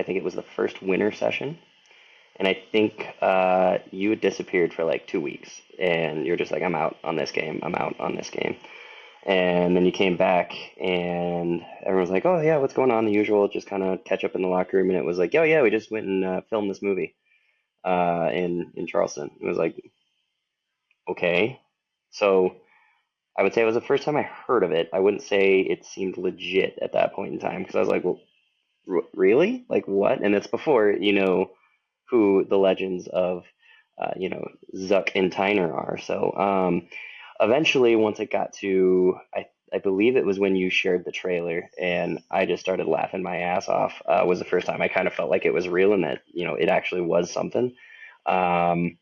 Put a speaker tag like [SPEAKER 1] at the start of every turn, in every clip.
[SPEAKER 1] think it was the first winter session. And I think you had disappeared for like 2 weeks, and you're just like, I'm out on this game. I'm out on this game. And then you came back, and everyone's like, "Oh yeah, what's going on?" The usual, just kind of catch up in the locker room. And it was like, "Oh yeah, we just went and filmed this movie in Charleston." It was like, okay. So I would say it was the first time I heard of it. I wouldn't say it seemed legit at that point in time because I was like, "Well, really? Like what?" And it's before who the legends of Zuck and Tyner are. So eventually, once it got to, I believe it was when you shared the trailer, and I just started laughing my ass off. Was the first time I kind of felt like it was real and that it actually was something. Um,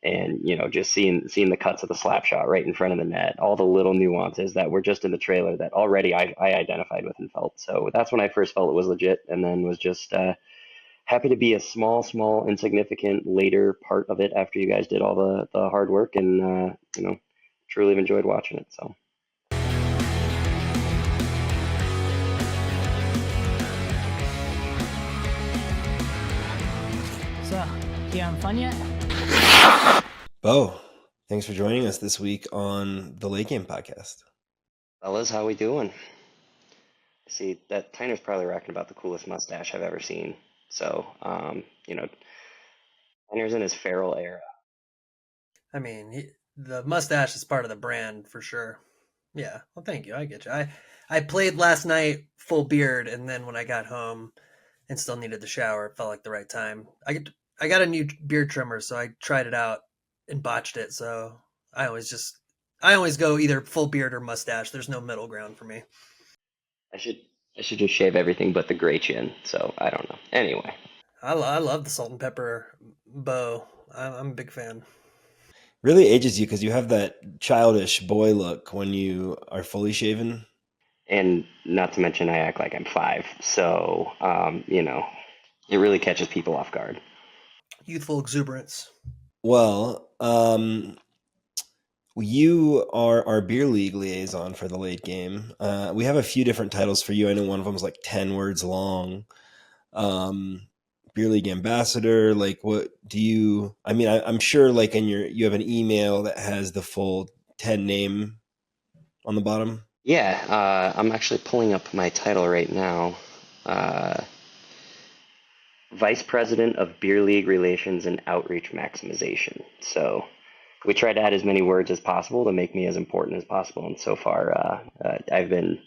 [SPEAKER 1] and just seeing the cuts of the slap shot right in front of the net, all the little nuances that were just in the trailer that already I identified with and felt. So that's when I first felt it was legit, and then was just happy to be a small, insignificant later part of it after you guys did all the hard work, and truly have enjoyed watching it. So
[SPEAKER 2] So, you having fun yet?
[SPEAKER 3] Beau, thanks for joining us this week on the Late Game Podcast.
[SPEAKER 1] fellas, how we doing? See that Tyner's probably rocking about the coolest mustache I've ever seen. So Tyner's in his feral era.
[SPEAKER 4] I mean, the mustache is part of the brand for sure. Yeah. Well, thank you. I get you. I played last night full beard, and then when I got home and still needed the shower, it felt like the right time. I got a new beard trimmer, so I tried it out and botched it. So I always go either full beard or mustache. There's no middle ground for me.
[SPEAKER 1] I should I should just shave everything but the gray chin. So I don't know. Anyway,
[SPEAKER 4] I love the salt and pepper bow. I'm a big fan.
[SPEAKER 3] Really ages you because you have that childish boy look when you are fully shaven.
[SPEAKER 1] and not to mention I act like I'm five, so it really catches people off guard.
[SPEAKER 4] Youthful exuberance.
[SPEAKER 3] Well, you are our beer league liaison for the late game. We have a few different titles for you. I know one of them is like 10 words long. Um, beer league ambassador. Like, what do you? I mean, I'm sure like you have an email that has the full 10 name on the bottom.
[SPEAKER 1] Yeah, I'm actually pulling up my title right now. Uh, Vice President of Beer League Relations and Outreach Maximization. So we try to add as many words as possible to make me as important as possible. And so far, I've been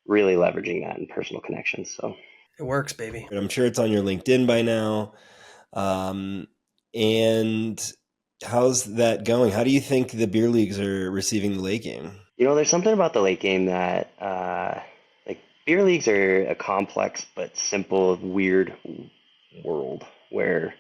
[SPEAKER 1] really leveraging that in personal connections. So
[SPEAKER 4] It works, baby.
[SPEAKER 3] I'm sure it's on your LinkedIn by now. Um, and how's that going? How do you think the beer leagues are receiving the late game?
[SPEAKER 1] there's something about the late game that like beer leagues are a complex but simple, weird world where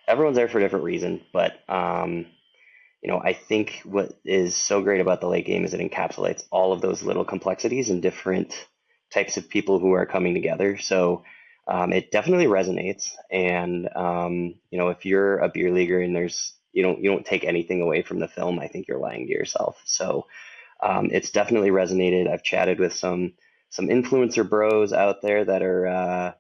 [SPEAKER 1] everyone's there for a different reason. But I think what is so great about the late game is it encapsulates all of those little complexities and different types of people who are coming together. So it definitely resonates. And if you're a beer leaguer and you don't take anything away from the film, I think you're lying to yourself. So it's definitely resonated. I've chatted with some influencer bros out there that are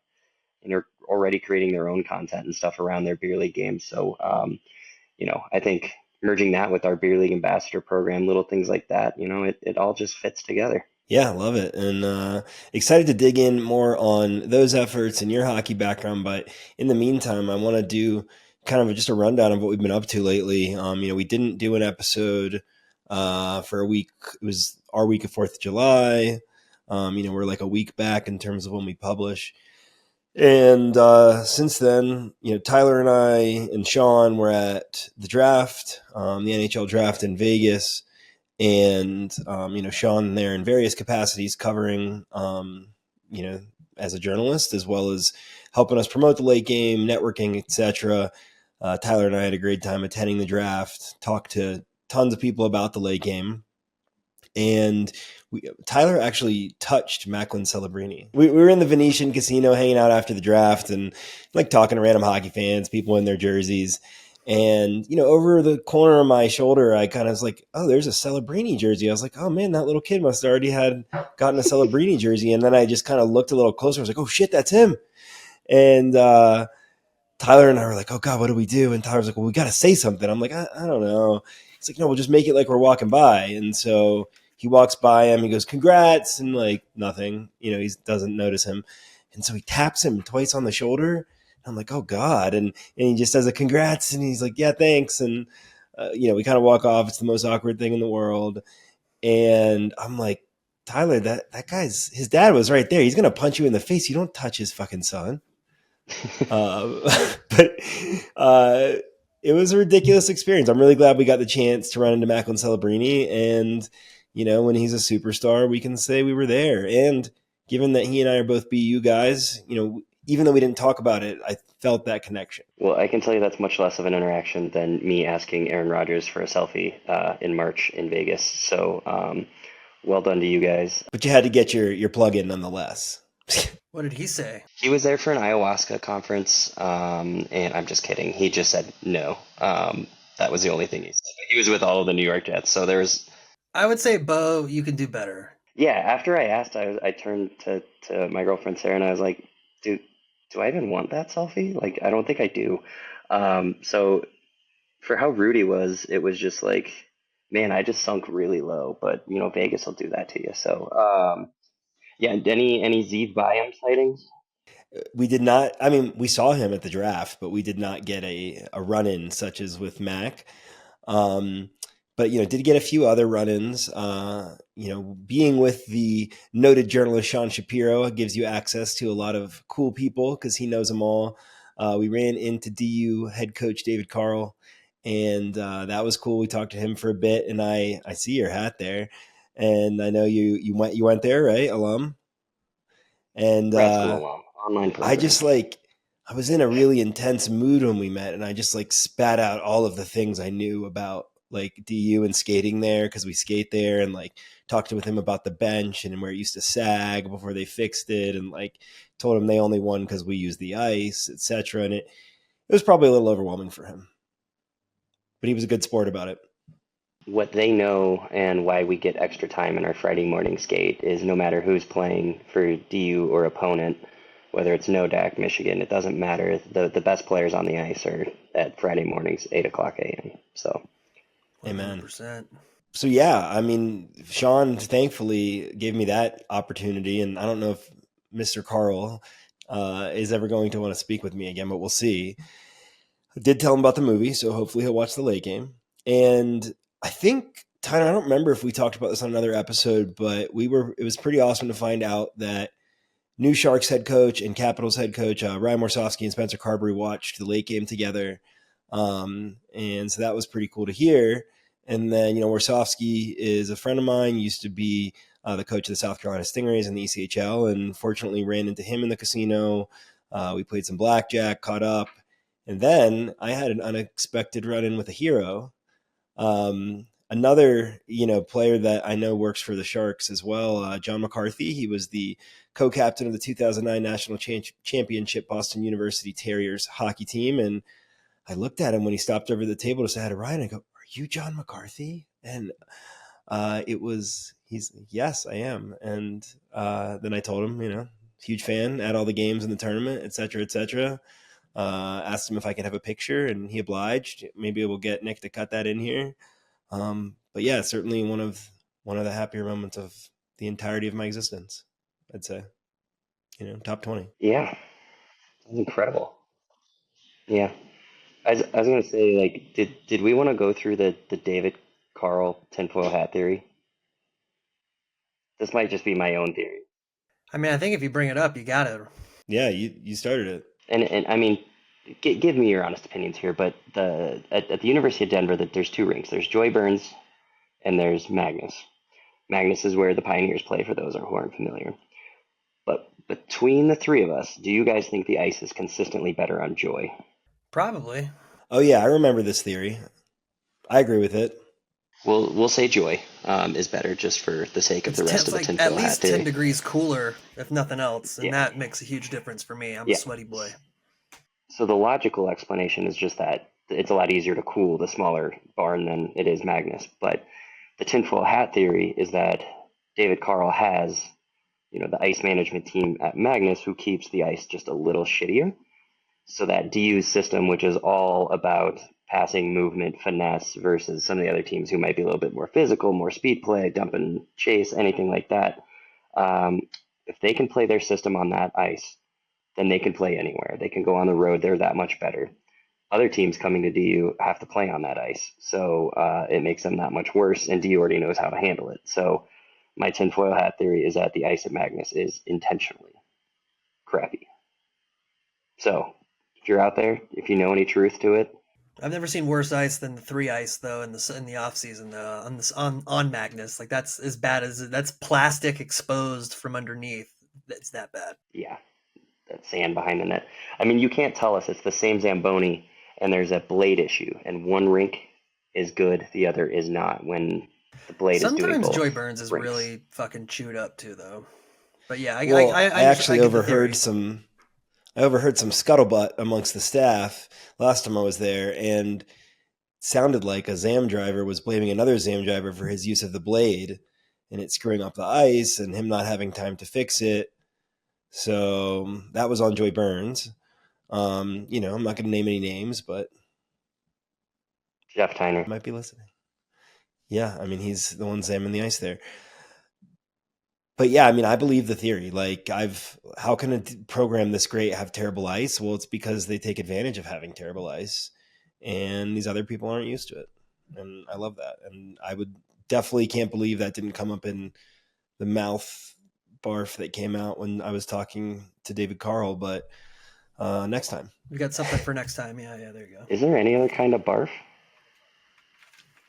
[SPEAKER 1] already creating their own content and stuff around their beer league games. So I think merging that with our beer league ambassador program, little things like that, it all just fits together.
[SPEAKER 3] Yeah, love it. And excited to dig in more on those efforts and your hockey background. But in the meantime, I want to do kind of just a rundown of what we've been up to lately. We didn't do an episode for a week. It was our week of 4th of July. We're like a week back in terms of when we publish. And since then, Tyler and I and Sean were at the draft, the NHL draft in Vegas. And, Sean there in various capacities covering, as a journalist, as well as helping us promote the late game, networking, etc. Tyler and I had a great time attending the draft, talked to tons of people about the late game. And Tyler actually touched Macklin Celebrini. We were in the Venetian Casino hanging out after the draft and like talking to random hockey fans, people in their jerseys. And, over the corner of my shoulder, I kind of was like, oh, there's a Celebrini jersey. I was like, oh, man, that little kid must have already had gotten a Celebrini jersey. And then I just kind of looked a little closer. I was like, oh, shit, that's him. And Tyler and I were like, oh God, what do we do? And Tyler's like, well, we got to say something. I'm like, I don't know. He's like, no, we'll just make it like we're walking by. And so he walks by him. He goes, congrats. And like nothing, he doesn't notice him. And so he taps him twice on the shoulder. I'm like, oh God. And he just does a congrats. And he's like, yeah, thanks. And, we kind of walk off. It's the most awkward thing in the world. And I'm like, Tyler, that guy's, his dad was right there. He's going to punch you in the face. You don't touch his fucking son. But it was a ridiculous experience. I'm really glad we got the chance to run into Macklin Celebrini. And, when he's a superstar, we can say we were there. And given that he and I are both BU guys, even though we didn't talk about it, I felt that connection.
[SPEAKER 1] Well, I can tell you that's much less of an interaction than me asking Aaron Rodgers for a selfie in March in Vegas. So, well done to you guys.
[SPEAKER 3] But you had to get your plug in nonetheless.
[SPEAKER 4] What did he say?
[SPEAKER 1] He was there for an ayahuasca conference, and I'm just kidding. He just said no. That was the only thing he said. He was with all of the New York Jets, so there's.
[SPEAKER 4] I would say, Beau, you can do better.
[SPEAKER 1] Yeah, after I asked, I turned to my girlfriend Sarah and I was like, "Do I even want that selfie? Like, I don't think I do." So for how rude he was, it was just like, man, I just sunk really low. But Vegas will do that to you. So yeah, any Zeev Bayham sightings?
[SPEAKER 3] We did not. I mean, we saw him at the draft, but we did not get a run in such as with Mac. But did get a few other run-ins. Being with the noted journalist Sean Shapiro gives you access to a lot of cool people because he knows them all. We ran into DU head coach David Carl, and that was cool. We talked to him for a bit, and I see your hat there, and I know you went there, right, alum? And
[SPEAKER 1] Grad school alum, online program.
[SPEAKER 3] I was in a really intense mood when we met, and I just spat out all of the things I knew about DU and skating there because we skate there, and talked with him about the bench and where it used to sag before they fixed it, and told him they only won because we used the ice, etc. And it was probably a little overwhelming for him, but he was a good sport about it.
[SPEAKER 1] What they know and why we get extra time in our Friday morning skate is no matter who's playing for DU or opponent, whether it's Nodak, Michigan, it doesn't matter. The best players on the ice are at Friday mornings, 8 o'clock a.m. So,
[SPEAKER 3] amen.
[SPEAKER 4] 100%.
[SPEAKER 3] So yeah, I mean, Sean thankfully gave me that opportunity, and I don't know if Mr. Carl is ever going to want to speak with me again, but we'll see. I did tell him about the movie, so hopefully he'll watch the late game. And I think, Tyner, I don't remember if we talked about this on another episode, but it was pretty awesome to find out that new Sharks head coach and Capitals head coach Ryan Morsovsky and Spencer Carberry watched the late game together. And so that was pretty cool to hear. And then, Morsovsky is a friend of mine, used to be the coach of the South Carolina Stingrays in the ECHL, and fortunately ran into him in the casino. We played some blackjack, caught up. And then I had an unexpected run-in with a hero. Another, player that I know works for the Sharks as well, John McCarthy. He was the co-captain of the 2009 National Championship Boston University Terriers hockey team. And I looked at him when he stopped over the table to say hi to Ryan. I go, "Are you John McCarthy?" And he's, "Yes, I am." And then I told him, huge fan, at all the games in the tournament, et cetera, et cetera. Asked him if I could have a picture, and he obliged. Maybe we'll get Nick to cut that in here. But yeah, certainly one of the happier moments of the entirety of my existence, I'd say. Top 20.
[SPEAKER 1] Yeah, that's incredible. Yeah. I was gonna say, did we want to go through the David Carl tinfoil hat theory? This might just be my own theory.
[SPEAKER 4] I mean, I think if you bring it up, you got to.
[SPEAKER 3] Yeah, you started it.
[SPEAKER 1] And I mean, give me your honest opinions here, but at the University of Denver, there's two rinks. There's Joy Burns and there's Magnus. Magnus is where the Pioneers play, for those who aren't familiar. But between the three of us, do you guys think the ice is consistently better on Joy?
[SPEAKER 4] Probably.
[SPEAKER 3] Oh yeah, I remember this theory. I agree with it.
[SPEAKER 1] We'll say Joy is better just for the sake of the rest of the tinfoil hat
[SPEAKER 4] at least
[SPEAKER 1] theory.
[SPEAKER 4] 10 degrees cooler, if nothing else, and
[SPEAKER 1] Yeah.
[SPEAKER 4] that makes a huge difference for me. I'm a sweaty boy.
[SPEAKER 1] So the logical explanation is just that it's a lot easier to cool the smaller barn than it is Magnus. But the tinfoil hat theory is that David Carl has the ice management team at Magnus who keeps the ice just a little shittier. So that DU's system, which is all about passing, movement, finesse, versus some of the other teams who might be a little bit more physical, more speed play, dump and chase, anything like that. If they can play their system on that ice, then they can play anywhere. They can go on the road. They're that much better. Other teams coming to DU have to play on that ice, so it makes them that much worse, and DU already knows how to handle it. So my tinfoil hat theory is that the ice at Magnus is intentionally crappy. So if you're out there, if you know any truth to it,
[SPEAKER 4] I've never seen worse ice than the 3 ice though in the off season on Magnus. Like that's as bad as that's plastic exposed from underneath. It's that bad.
[SPEAKER 1] yeah, that sand behind the net. I mean, you can't tell us it's the same Zamboni and there's a blade issue, and one rink is good, the other is not. When the blade is doing
[SPEAKER 4] Sometimes
[SPEAKER 1] both
[SPEAKER 4] Joy Burns is
[SPEAKER 1] rinks.
[SPEAKER 4] really fucking chewed up too, though. But yeah,
[SPEAKER 3] I actually
[SPEAKER 4] get the
[SPEAKER 3] overheard
[SPEAKER 4] theory.
[SPEAKER 3] I overheard some scuttlebutt amongst the staff last time I was there, and it sounded like a Zam driver was blaming another Zam driver for his use of the blade, and it screwing up the ice and him not having time to fix it. So that was on Joy Burns. I'm not going to name any names, but
[SPEAKER 1] Jeff Tyner
[SPEAKER 3] might be listening. Yeah, I mean, he's the one zamming the ice there. But yeah, I mean, I believe the theory. Like, how can a program this great have terrible ice? Well, it's because they take advantage of having terrible ice, and these other people aren't used to it. And I love that. And I would definitely can't believe that didn't come up in the mouth barf that came out when I was talking to David Carl. But next time,
[SPEAKER 4] We got something for next time. Yeah, there you go.
[SPEAKER 1] Is there any other kind of barf?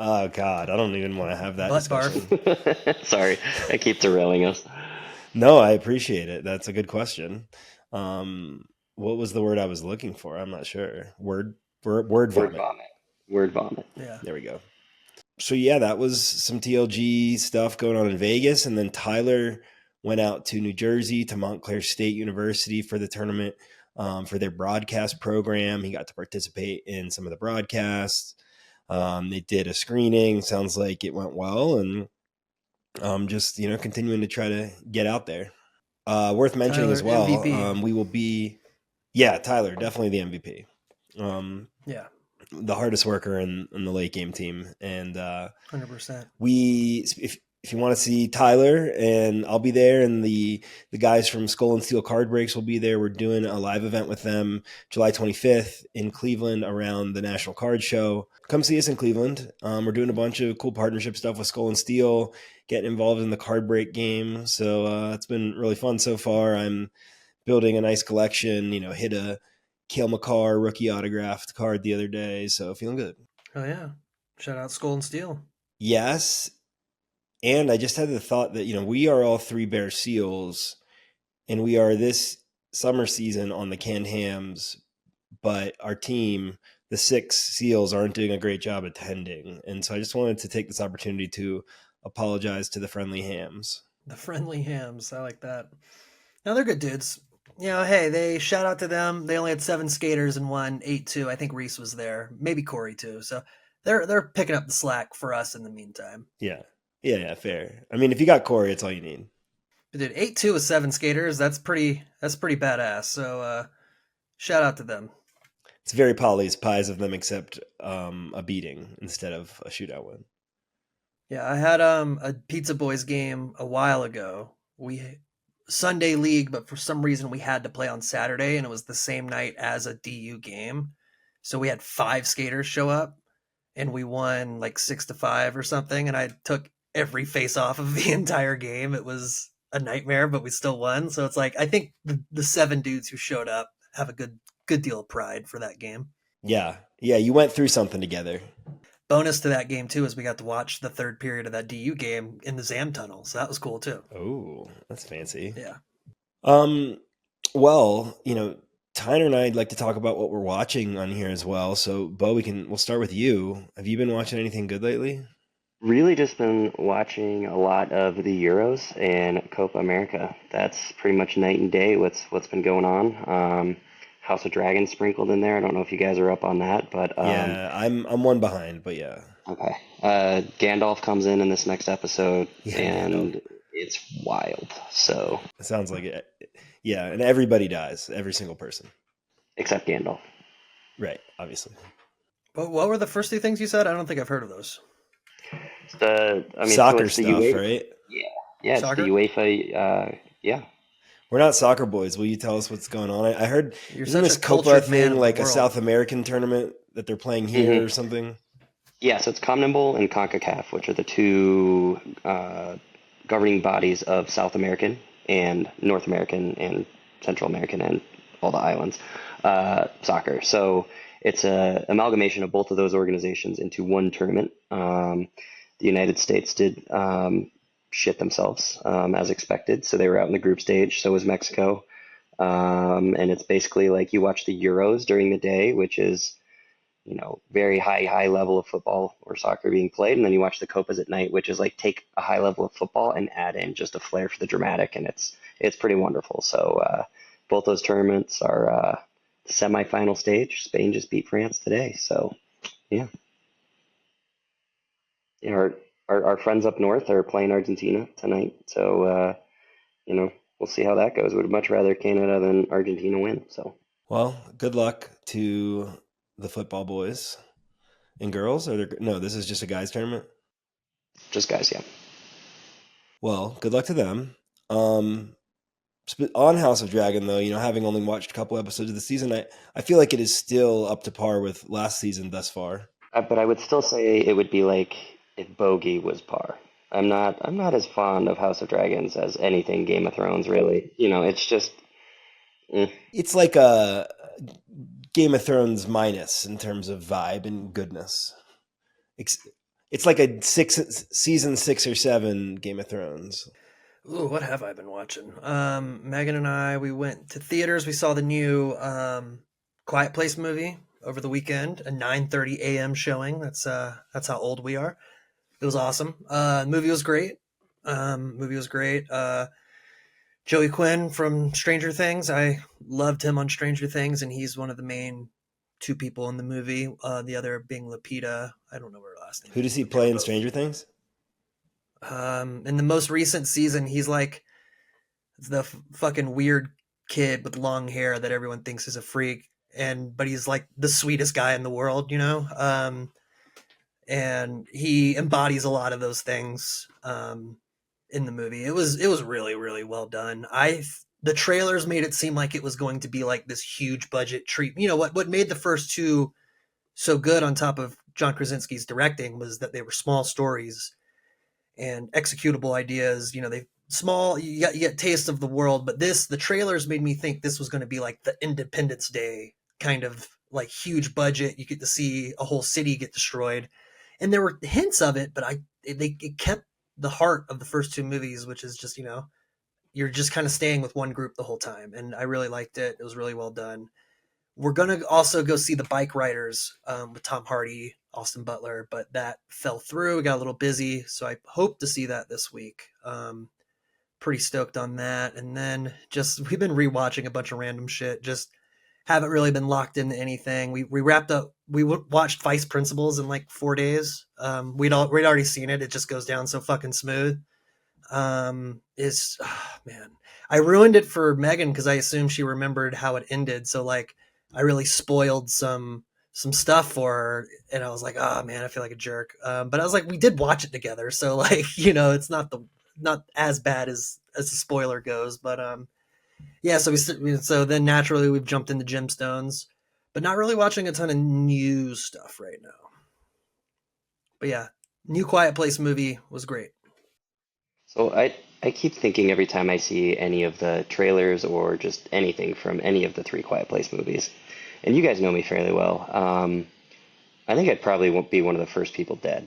[SPEAKER 3] oh God, I don't even want to have that
[SPEAKER 4] Butt
[SPEAKER 3] discussion.
[SPEAKER 4] barf.
[SPEAKER 1] Sorry, I keep derailing us.
[SPEAKER 3] No, I appreciate it. That's a good question. What was the word I was looking for? I'm not sure. Word vomit.
[SPEAKER 1] Word vomit.
[SPEAKER 4] Yeah.
[SPEAKER 3] There we go. So yeah, that was some TLG stuff going on in Vegas, and then Tyler went out to New Jersey to Montclair State University for the tournament for their broadcast program. He got to participate in some of the broadcasts. They did a screening. Sounds like it went well, and just continuing to try to get out there. Worth mentioning
[SPEAKER 4] Tyler,
[SPEAKER 3] as well.
[SPEAKER 4] MVP.
[SPEAKER 3] We will be, yeah, Tyler, definitely the MVP.
[SPEAKER 4] Yeah,
[SPEAKER 3] The hardest worker in the late game team, and
[SPEAKER 4] 100%.
[SPEAKER 3] if you want to see Tyler, and I'll be there, and the guys from Skull and Steel Card Breaks will be there. We're doing a live event with them July 25th in Cleveland around the National Card Show. Come see us in Cleveland. We're doing a bunch of cool partnership stuff with Skull and Steel, getting involved in the card break game. So it's been really fun so far. I'm building a nice collection, hit a Cale Makar rookie autographed card the other day. So feeling good.
[SPEAKER 4] Oh yeah. Shout out Skull and Steel.
[SPEAKER 3] Yes. And I just had the thought that, we are all 3 Bear Seals, and we are this summer season on the canned hams, but our team, the 6 Seals, aren't doing a great job attending. And so I just wanted to take this opportunity to apologize to the friendly hams.
[SPEAKER 4] The friendly hams. I like that. No, they're good dudes. Hey, they shout out to them. They only had 7 skaters and won 8-2. I think Reese was there. Maybe Corey too. So they're picking up the slack for us in the meantime.
[SPEAKER 3] Yeah. Yeah, fair. I mean, if you got Corey, it's all you need.
[SPEAKER 4] But dude, 8-2 with 7 skaters, that's pretty badass. So shout out to them.
[SPEAKER 3] It's very Polly's pies of them, except a beating instead of a shootout win.
[SPEAKER 4] Yeah, I had a Pizza Boys game a while ago. We Sunday league, but for some reason we had to play on Saturday, and it was the same night as a DU game. So we had 5 skaters show up, and we won like 6-5 or something. And I took every face off of the entire game. It was a nightmare, but we still won. So it's like I think the 7 dudes who showed up have a good deal of pride for that game.
[SPEAKER 3] Yeah, you went through something together.
[SPEAKER 4] Bonus to that game too is we got to watch the 3rd period of that DU game in the Zam tunnel, so that was cool too.
[SPEAKER 3] Oh, that's fancy.
[SPEAKER 4] Yeah.
[SPEAKER 3] Well, Tyner and I'd like to talk about what we're watching on here as well. So, Beau, we'll start with you. Have you been watching anything good lately?
[SPEAKER 1] Really just been watching a lot of the Euros and Copa America. That's pretty much night and day what's been going on. House of Dragons sprinkled in there. I don't know if you guys are up on that, but
[SPEAKER 3] yeah, I'm one behind, but yeah.
[SPEAKER 1] Okay. Gandalf comes in this next episode,
[SPEAKER 3] Yeah,
[SPEAKER 1] and It's wild. So,
[SPEAKER 3] It sounds like it. Yeah, and everybody dies, every single person.
[SPEAKER 1] except Gandalf.
[SPEAKER 3] Right, obviously.
[SPEAKER 4] But what were the first two things you said? I don't think I've heard of those.
[SPEAKER 1] So
[SPEAKER 3] Soccer
[SPEAKER 1] it's the
[SPEAKER 3] stuff,
[SPEAKER 1] UEFA.
[SPEAKER 3] right?
[SPEAKER 1] Yeah, yeah, it's the
[SPEAKER 4] Soccer?
[SPEAKER 1] UEFA. Yeah,
[SPEAKER 3] We're not soccer boys. Will you tell us what's going on? I heard,
[SPEAKER 4] You're
[SPEAKER 3] isn't
[SPEAKER 4] such
[SPEAKER 3] this
[SPEAKER 4] a
[SPEAKER 3] Copa
[SPEAKER 4] cultured man
[SPEAKER 3] thing
[SPEAKER 4] of the
[SPEAKER 3] like a
[SPEAKER 4] world.
[SPEAKER 3] South American tournament that they're playing here or something?
[SPEAKER 1] yeah. So it's CONMEBOL and CONCACAF, which are the two governing bodies of South American and North American and Central American and all the islands soccer. So it's a amalgamation of both of those organizations into one tournament. The United States did shit themselves as expected, so they were out in the group stage. So was Mexico, and it's basically like you watch the Euros during the day, which is very high level of football or soccer being played, and then you watch the Copas at night, which is like take a high level of football and add in just a flair for the dramatic, and it's pretty wonderful. So both those tournaments are semifinal stage. Spain just beat France today, so yeah. Our friends up north are playing Argentina tonight, so we'll see how that goes. Would much rather Canada than Argentina win. So
[SPEAKER 3] Well, good luck to the football boys and girls. No, this is just a guys tournament.
[SPEAKER 1] just guys, yeah.
[SPEAKER 3] Well, good luck to them. On House of Dragon, though, having only watched a couple episodes of the season, I feel like it is still up to par with last season thus far.
[SPEAKER 1] But I would still say it would be like if Bogey was par. I'm not as fond of House of Dragons as anything Game of Thrones, really. It's just
[SPEAKER 3] It's like a Game of Thrones minus in terms of vibe and goodness. It's like a season 6 or 7 Game of Thrones.
[SPEAKER 4] Ooh, what have I been watching? Megan and I, we went to theaters. We saw the new Quiet Place movie over the weekend, a 9:30 a.m. showing. That's how old we are. It was awesome. Movie was great. Joey Quinn from Stranger Things. I loved him on Stranger Things, and he's one of the main two people in the movie. The other being Lupita. I don't know her last name.
[SPEAKER 3] Who does he play in Stranger Things?
[SPEAKER 4] In the most recent season, he's like the fucking weird kid with long hair that everyone thinks is a freak, but he's like the sweetest guy in the world, and he embodies a lot of those things in the movie. It was really really well done. The trailers made it seem like it was going to be like this huge budget treat. What made the first two so good on top of John Krasinski's directing was that they were small stories and executable ideas. They small, you get taste of the world, but the trailers made me think this was going to be like the Independence Day kind of like huge budget. You get to see a whole city get destroyed, and there were hints of it, but it kept the heart of the first two movies, which is just you're just kind of staying with one group the whole time, and I really liked it. It was really well done. We're gonna also go see The Bike Riders with Tom Hardy, Austin Butler, but that fell through. We got a little busy, so I hope to see that this week. Pretty stoked on that. And then we've been rewatching a bunch of random shit. Just haven't really been locked into anything. We wrapped up. We watched Vice Principals in like 4 days. We'd already seen it. It just goes down so fucking smooth. Man, I ruined it for Megan because I assumed she remembered how it ended. So like, I really spoiled some stuff for her, and I was like, oh man, I feel like a jerk. But I was like, we did watch it together, so like, it's not as bad as the spoiler goes. But yeah. So then naturally we've jumped into Gemstones, but not really watching a ton of new stuff right now. But yeah, new Quiet Place movie was great.
[SPEAKER 1] So I keep thinking every time I see any of the trailers or just anything from any of the three Quiet Place movies, and you guys know me fairly well. I think I'd probably won't be one of the first people dead.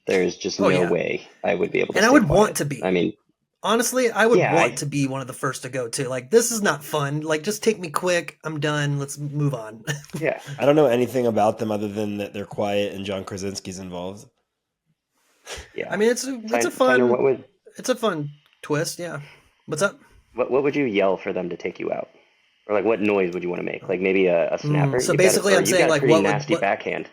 [SPEAKER 1] There's just
[SPEAKER 4] Oh
[SPEAKER 1] no
[SPEAKER 4] yeah,
[SPEAKER 1] way I would be able to
[SPEAKER 4] and I
[SPEAKER 1] stay
[SPEAKER 4] would
[SPEAKER 1] quiet.
[SPEAKER 4] want to be.
[SPEAKER 1] I mean,
[SPEAKER 4] Honestly, I would
[SPEAKER 1] yeah,
[SPEAKER 4] want to be one of the first to go too. Like, this is not fun. Like, just take me quick. I'm done. Let's move on.
[SPEAKER 1] yeah.
[SPEAKER 3] I don't know anything about them other than that they're quiet and John Krasinski's involved.
[SPEAKER 1] Yeah.
[SPEAKER 4] I mean, it's a
[SPEAKER 1] Tyner,
[SPEAKER 4] fun it's a fun twist. Yeah. What's up?
[SPEAKER 1] what would you yell for them to take you out? Or like what noise would you want to make? Like maybe a snapper?
[SPEAKER 4] So basically, I'm saying like,
[SPEAKER 1] pretty nasty backhand.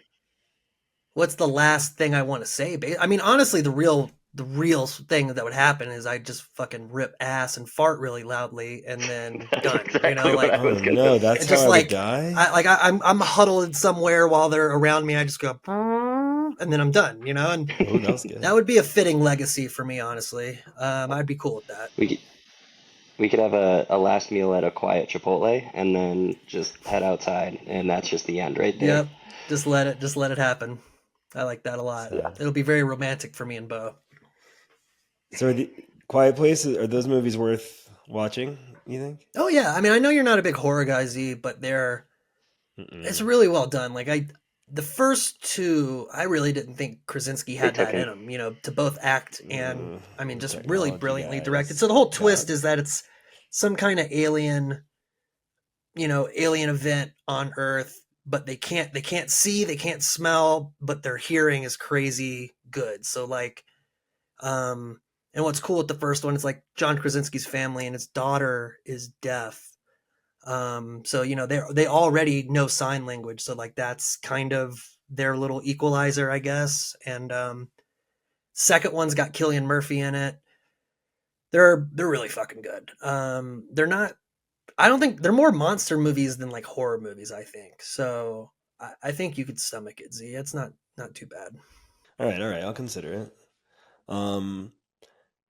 [SPEAKER 4] what's the last thing I want to say? I mean, honestly, the real the real thing that would happen is I just fucking rip ass and fart really loudly and then
[SPEAKER 1] That's
[SPEAKER 4] done. You know,
[SPEAKER 1] exactly what
[SPEAKER 4] like
[SPEAKER 1] I was
[SPEAKER 3] Oh
[SPEAKER 1] gonna
[SPEAKER 3] no, that's
[SPEAKER 4] it's
[SPEAKER 3] how
[SPEAKER 4] just
[SPEAKER 3] I would
[SPEAKER 4] like
[SPEAKER 3] die.
[SPEAKER 4] I'm huddled somewhere while they're around me. I just go and then I'm done. You know, and
[SPEAKER 3] Oh, that was
[SPEAKER 4] that
[SPEAKER 3] good.
[SPEAKER 4] would be a fitting legacy for me, honestly. I'd be cool with that.
[SPEAKER 1] we we could have a last meal at a quiet Chipotle and then just head outside, and that's just the end right there.
[SPEAKER 4] Yep, just let it happen. I like that a lot.
[SPEAKER 1] Yeah.
[SPEAKER 3] So,
[SPEAKER 4] It'll be very romantic for me and Beau.
[SPEAKER 3] so are the Quiet Places, are those movies worth watching, you think?
[SPEAKER 4] Oh yeah, I mean I know you're not a big horror guy, Z, but it's
[SPEAKER 3] Mm-mm.
[SPEAKER 4] really well done. Like the first two, I really didn't think Krasinski
[SPEAKER 1] They
[SPEAKER 4] had
[SPEAKER 1] took
[SPEAKER 4] that
[SPEAKER 1] him.
[SPEAKER 4] in him. You know, to both act and I mean
[SPEAKER 3] The
[SPEAKER 4] just really
[SPEAKER 3] technology
[SPEAKER 4] brilliantly directed. So
[SPEAKER 3] guys
[SPEAKER 4] the whole
[SPEAKER 3] got
[SPEAKER 4] twist is that it's some kind of alien, alien event on Earth, but they can't see, they can't smell, but their hearing is crazy good. So like um and what's cool with the first one is like John Krasinski's family and his daughter is deaf. So they already know sign language, so like that's kind of their little equalizer, I guess. And second one's got Killian Murphy in it. They're really fucking good. They're not. I don't think they're more monster movies than like horror movies. I think so. I think you could stomach it, Z. It's not too bad.
[SPEAKER 3] all right, I'll consider it.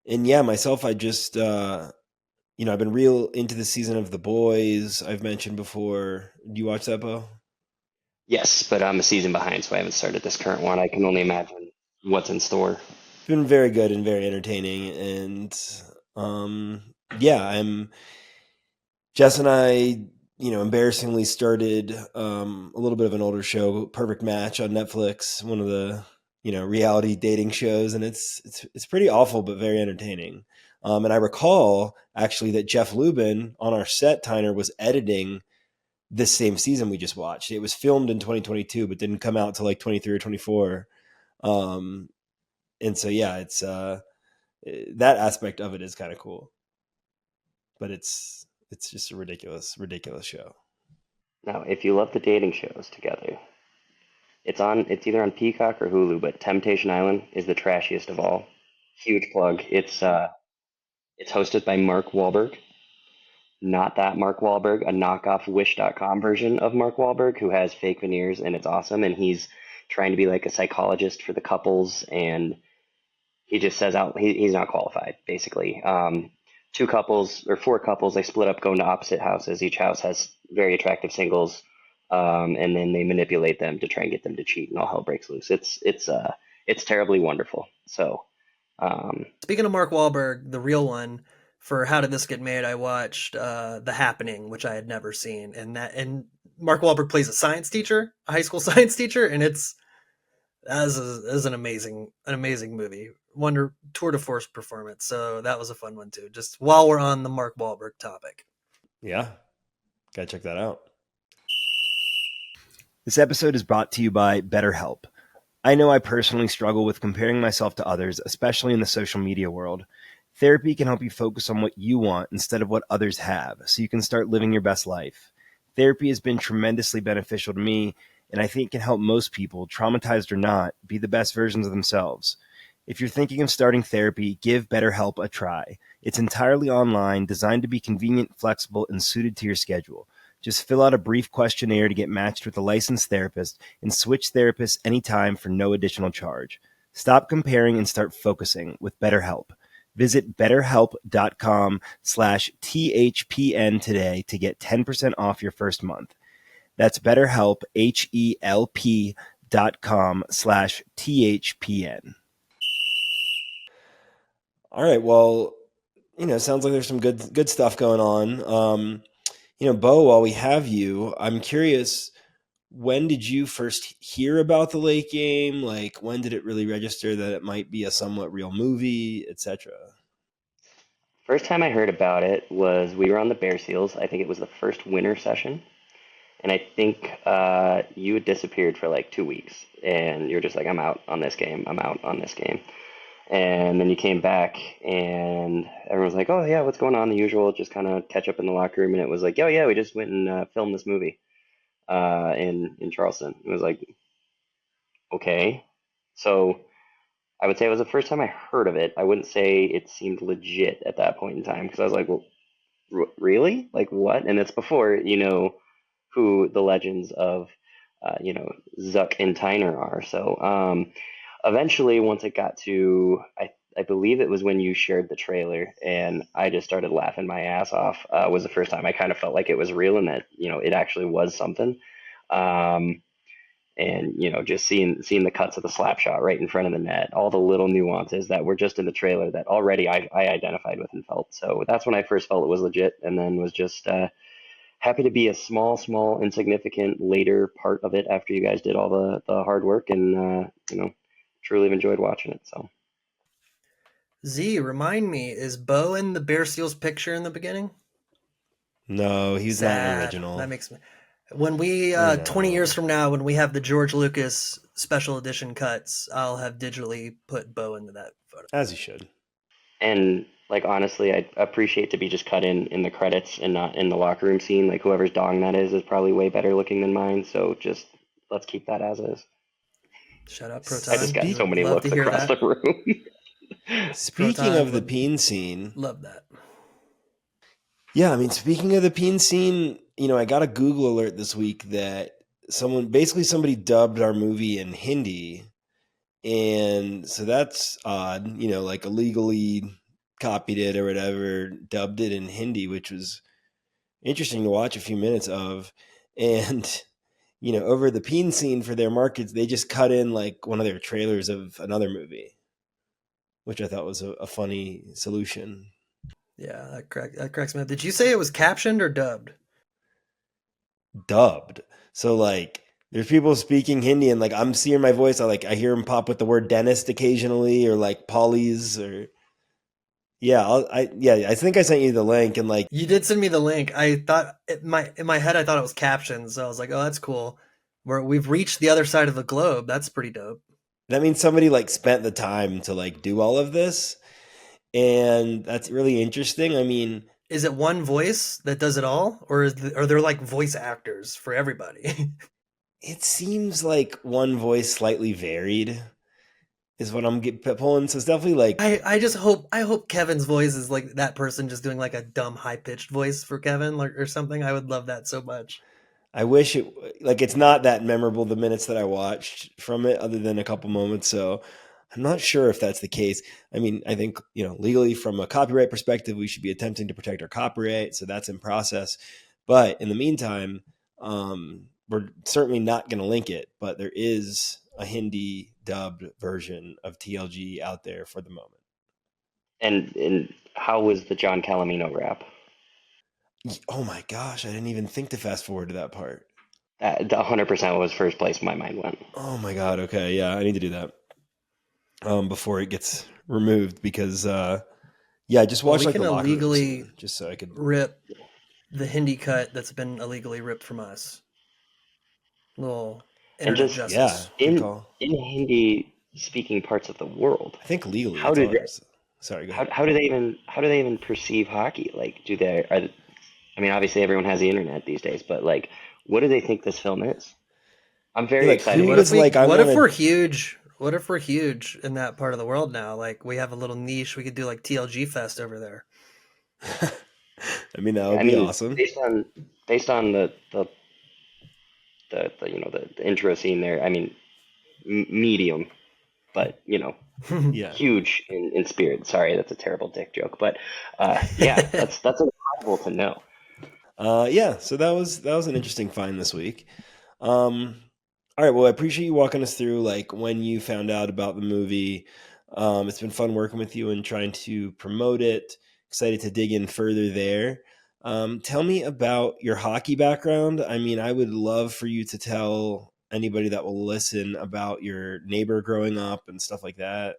[SPEAKER 3] And yeah, myself, I just I've been real into the season of The Boys. I've mentioned before. Do you watch that, Bo?
[SPEAKER 1] Yes, but I'm a season behind, so I haven't started this current one. I can only imagine what's in store.
[SPEAKER 3] It's been very good and very entertaining, and yeah, I'm Jess and I, embarrassingly started a little bit of an older show, Perfect Match on Netflix, one of the reality dating shows, and it's pretty awful but very entertaining. And I recall actually that Jeff Lubin on our set, Tyner, was editing this same season we just watched. It was filmed in 2022, but didn't come out till like 23 or 24. Um, and so yeah, it's that aspect of it is kind of cool, but it's just a ridiculous show.
[SPEAKER 1] Now, if you love the dating shows together, it's either on Peacock or Hulu, but Temptation Island is the trashiest of all. Huge plug. It's hosted by Mark Wahlberg. Not that Mark Wahlberg, a knockoff Wish.com version of Mark Wahlberg who has fake veneers and it's awesome, and he's trying to be like a psychologist for the couples, and he just says out he's not qualified basically. Two couples or four couples, they split up going to opposite houses. Each house has very attractive singles, and then they manipulate them to try and get them to cheat, and all hell breaks loose. It's terribly wonderful. So um,
[SPEAKER 4] Speaking of Mark Wahlberg, the real one, for How Did This Get Made, I watched The Happening, which I had never seen, and Mark Wahlberg plays a science teacher, a high school science teacher, and it's as an amazing movie, wonder tour de force performance. So that was a fun one too. Just while we're on the Mark Wahlberg topic.
[SPEAKER 3] Yeah, gotta check that out. This episode is brought to you by BetterHelp. I know I personally struggle with comparing myself to others, especially in the social media world. Therapy can help you focus on what you want instead of what others have, so you can start living your best life. Therapy has been tremendously beneficial to me, and I think it can help most people, traumatized or not, be the best versions of themselves. If you're thinking of starting therapy, give BetterHelp a try. It's entirely online, designed to be convenient, flexible, and suited to your schedule. Just fill out a brief questionnaire to get matched with a licensed therapist and switch therapists anytime for no additional charge. Stop comparing and start focusing with BetterHelp. Visit betterhelp.com/THPN today to get 10% off your first month. That's BetterHelp, HELP.com/THPN. All right. Well, sounds like there's some good stuff going on. Bo, while we have you, I'm curious, when did you first hear about the late game? Like, when did it really register that it might be a somewhat real movie, etc.?
[SPEAKER 1] first time I heard about it was we were on the Bear Seals. I think it was the first winter session, and I think you had disappeared for like 2 weeks, and you're just like, I'm out on this game. I'm out on this game. And then you came back, and everyone was like, "Oh yeah, what's going on?" The usual, just kind of catch up in the locker room, and it was like, "Oh yeah, we just went and filmed this movie in Charleston." It was like, okay, so I would say it was the first time I heard of it. I wouldn't say it seemed legit at that point in time because I was like, well, really? Like what? And it's before who the legends of Zuck and Tyner are. So eventually, once it got to I believe it was when you shared the trailer, and I just started laughing my ass off. Was the first time I kind of felt like it was real and that it actually was something. Um, and just seeing the cuts of the slap shot right in front of the net, all the little nuances that were just in the trailer that already I identified with and felt. So that's when I first felt it was legit, and then was just happy to be a small, insignificant later part of it after you guys did all the hard work, and truly have enjoyed watching it. So
[SPEAKER 4] Z, remind me, is Beau in the Bear Seals picture in the beginning?
[SPEAKER 3] No, he's not an
[SPEAKER 4] Sad. That
[SPEAKER 3] original.
[SPEAKER 4] makes me. When we,
[SPEAKER 3] I
[SPEAKER 4] 20 years
[SPEAKER 3] know.
[SPEAKER 4] from now, when we have the George Lucas special edition cuts, I'll have digitally put Beau into that photo.
[SPEAKER 3] As you should.
[SPEAKER 1] and like honestly, I appreciate to be just cut in the credits and not in the locker room scene. Like whoever's dong that is probably way better looking than mine. So just let's keep that as is.
[SPEAKER 4] Shut up,
[SPEAKER 1] I just
[SPEAKER 4] Proton.
[SPEAKER 1] got
[SPEAKER 4] We
[SPEAKER 3] Speak
[SPEAKER 1] so
[SPEAKER 4] would
[SPEAKER 1] many
[SPEAKER 4] love to
[SPEAKER 1] looks
[SPEAKER 4] hear
[SPEAKER 1] across
[SPEAKER 4] that.
[SPEAKER 1] the room.
[SPEAKER 3] Speaking
[SPEAKER 4] Proton
[SPEAKER 3] of the
[SPEAKER 4] would
[SPEAKER 3] peen scene,
[SPEAKER 4] love that.
[SPEAKER 3] yeah, I mean, speaking of the peen scene, I got a Google alert this week that somebody dubbed our movie in Hindi, and so that's odd. Like illegally copied it or whatever, dubbed it in Hindi, which was interesting to watch a few minutes of, and. Over the peen scene for their markets, they just cut in like one of their trailers of another movie, which I thought was a funny solution.
[SPEAKER 4] Yeah, that cracks me up. Did you say it was captioned or dubbed?
[SPEAKER 3] Dubbed. So like there's people speaking Hindi and like I'm seeing my voice. I hear them pop with the word dentist occasionally or like polys or yeah. I think I sent you the link and like
[SPEAKER 4] You did send me the link. I thought in my head I thought it was captioned, so I was like, "Oh, that's cool. We've reached the other side of the globe. That's pretty dope."
[SPEAKER 3] that means somebody like spent the time to like do all of this, and that's really interesting. I mean,
[SPEAKER 4] Is it one voice that does it all, or are there like voice actors for everybody?
[SPEAKER 3] it seems like one voice slightly varied is what I'm pulling. So it's definitely like
[SPEAKER 4] I hope Kevin's voice is like that person just doing like a dumb high pitched voice for Kevin or something. I would love that so much.
[SPEAKER 3] I wish it's not that memorable the minutes that I watched from it other than a couple moments. So I'm not sure if that's the case. I mean, I think, legally from a copyright perspective, we should be attempting to protect our copyright. So that's in process. But in the meantime, we're certainly not going to link it, but there is a Hindi dubbed version of TLG out there for the moment.
[SPEAKER 1] And how was the John Calamino rap?
[SPEAKER 3] Oh my gosh, I didn't even think to fast forward to that part.
[SPEAKER 1] 100% was first place my mind went.
[SPEAKER 3] Oh my god, okay, yeah, I need to do that before it gets removed because I just
[SPEAKER 4] Well,
[SPEAKER 3] watched
[SPEAKER 4] we
[SPEAKER 3] like
[SPEAKER 4] can
[SPEAKER 3] the locker room
[SPEAKER 4] illegally
[SPEAKER 3] scene just so I could.
[SPEAKER 4] rip the Hindi cut that's been illegally ripped from us. Little
[SPEAKER 1] And
[SPEAKER 4] internet
[SPEAKER 1] just
[SPEAKER 3] Yeah,
[SPEAKER 4] justice.
[SPEAKER 3] good
[SPEAKER 1] in
[SPEAKER 3] call.
[SPEAKER 1] in Hindi speaking parts of the world,
[SPEAKER 3] I think legally
[SPEAKER 1] how
[SPEAKER 3] it's
[SPEAKER 1] did
[SPEAKER 3] ours. Sorry, go ahead.
[SPEAKER 1] how do they even perceive hockey? Like, I mean, obviously everyone has the internet these days, but like, what do they think this film is? I'm
[SPEAKER 3] Yeah,
[SPEAKER 1] very
[SPEAKER 3] like
[SPEAKER 1] excited
[SPEAKER 3] who
[SPEAKER 1] to
[SPEAKER 4] What
[SPEAKER 1] get.
[SPEAKER 4] if
[SPEAKER 3] was like, I
[SPEAKER 4] what
[SPEAKER 3] want
[SPEAKER 4] if we're
[SPEAKER 3] to.
[SPEAKER 4] huge? What if we're huge in that part of the world now? Like we have a little niche. We could do like TLG Fest over there.
[SPEAKER 3] I mean, that would
[SPEAKER 1] I
[SPEAKER 3] be
[SPEAKER 1] mean,
[SPEAKER 3] awesome.
[SPEAKER 1] based on the intro scene there. I mean, medium, but
[SPEAKER 3] Yeah.
[SPEAKER 1] huge in spirit. Sorry, that's a terrible dick joke, but yeah, that's incredible to know.
[SPEAKER 3] Yeah. So that was an interesting find this week. Um, all right. Well, I appreciate you walking us through like when you found out about the movie. It's been fun working with you and trying to promote it. Excited to dig in further there. Tell me about your hockey background. I mean, I would love for you to tell anybody that will listen about your neighbor growing up and stuff like that.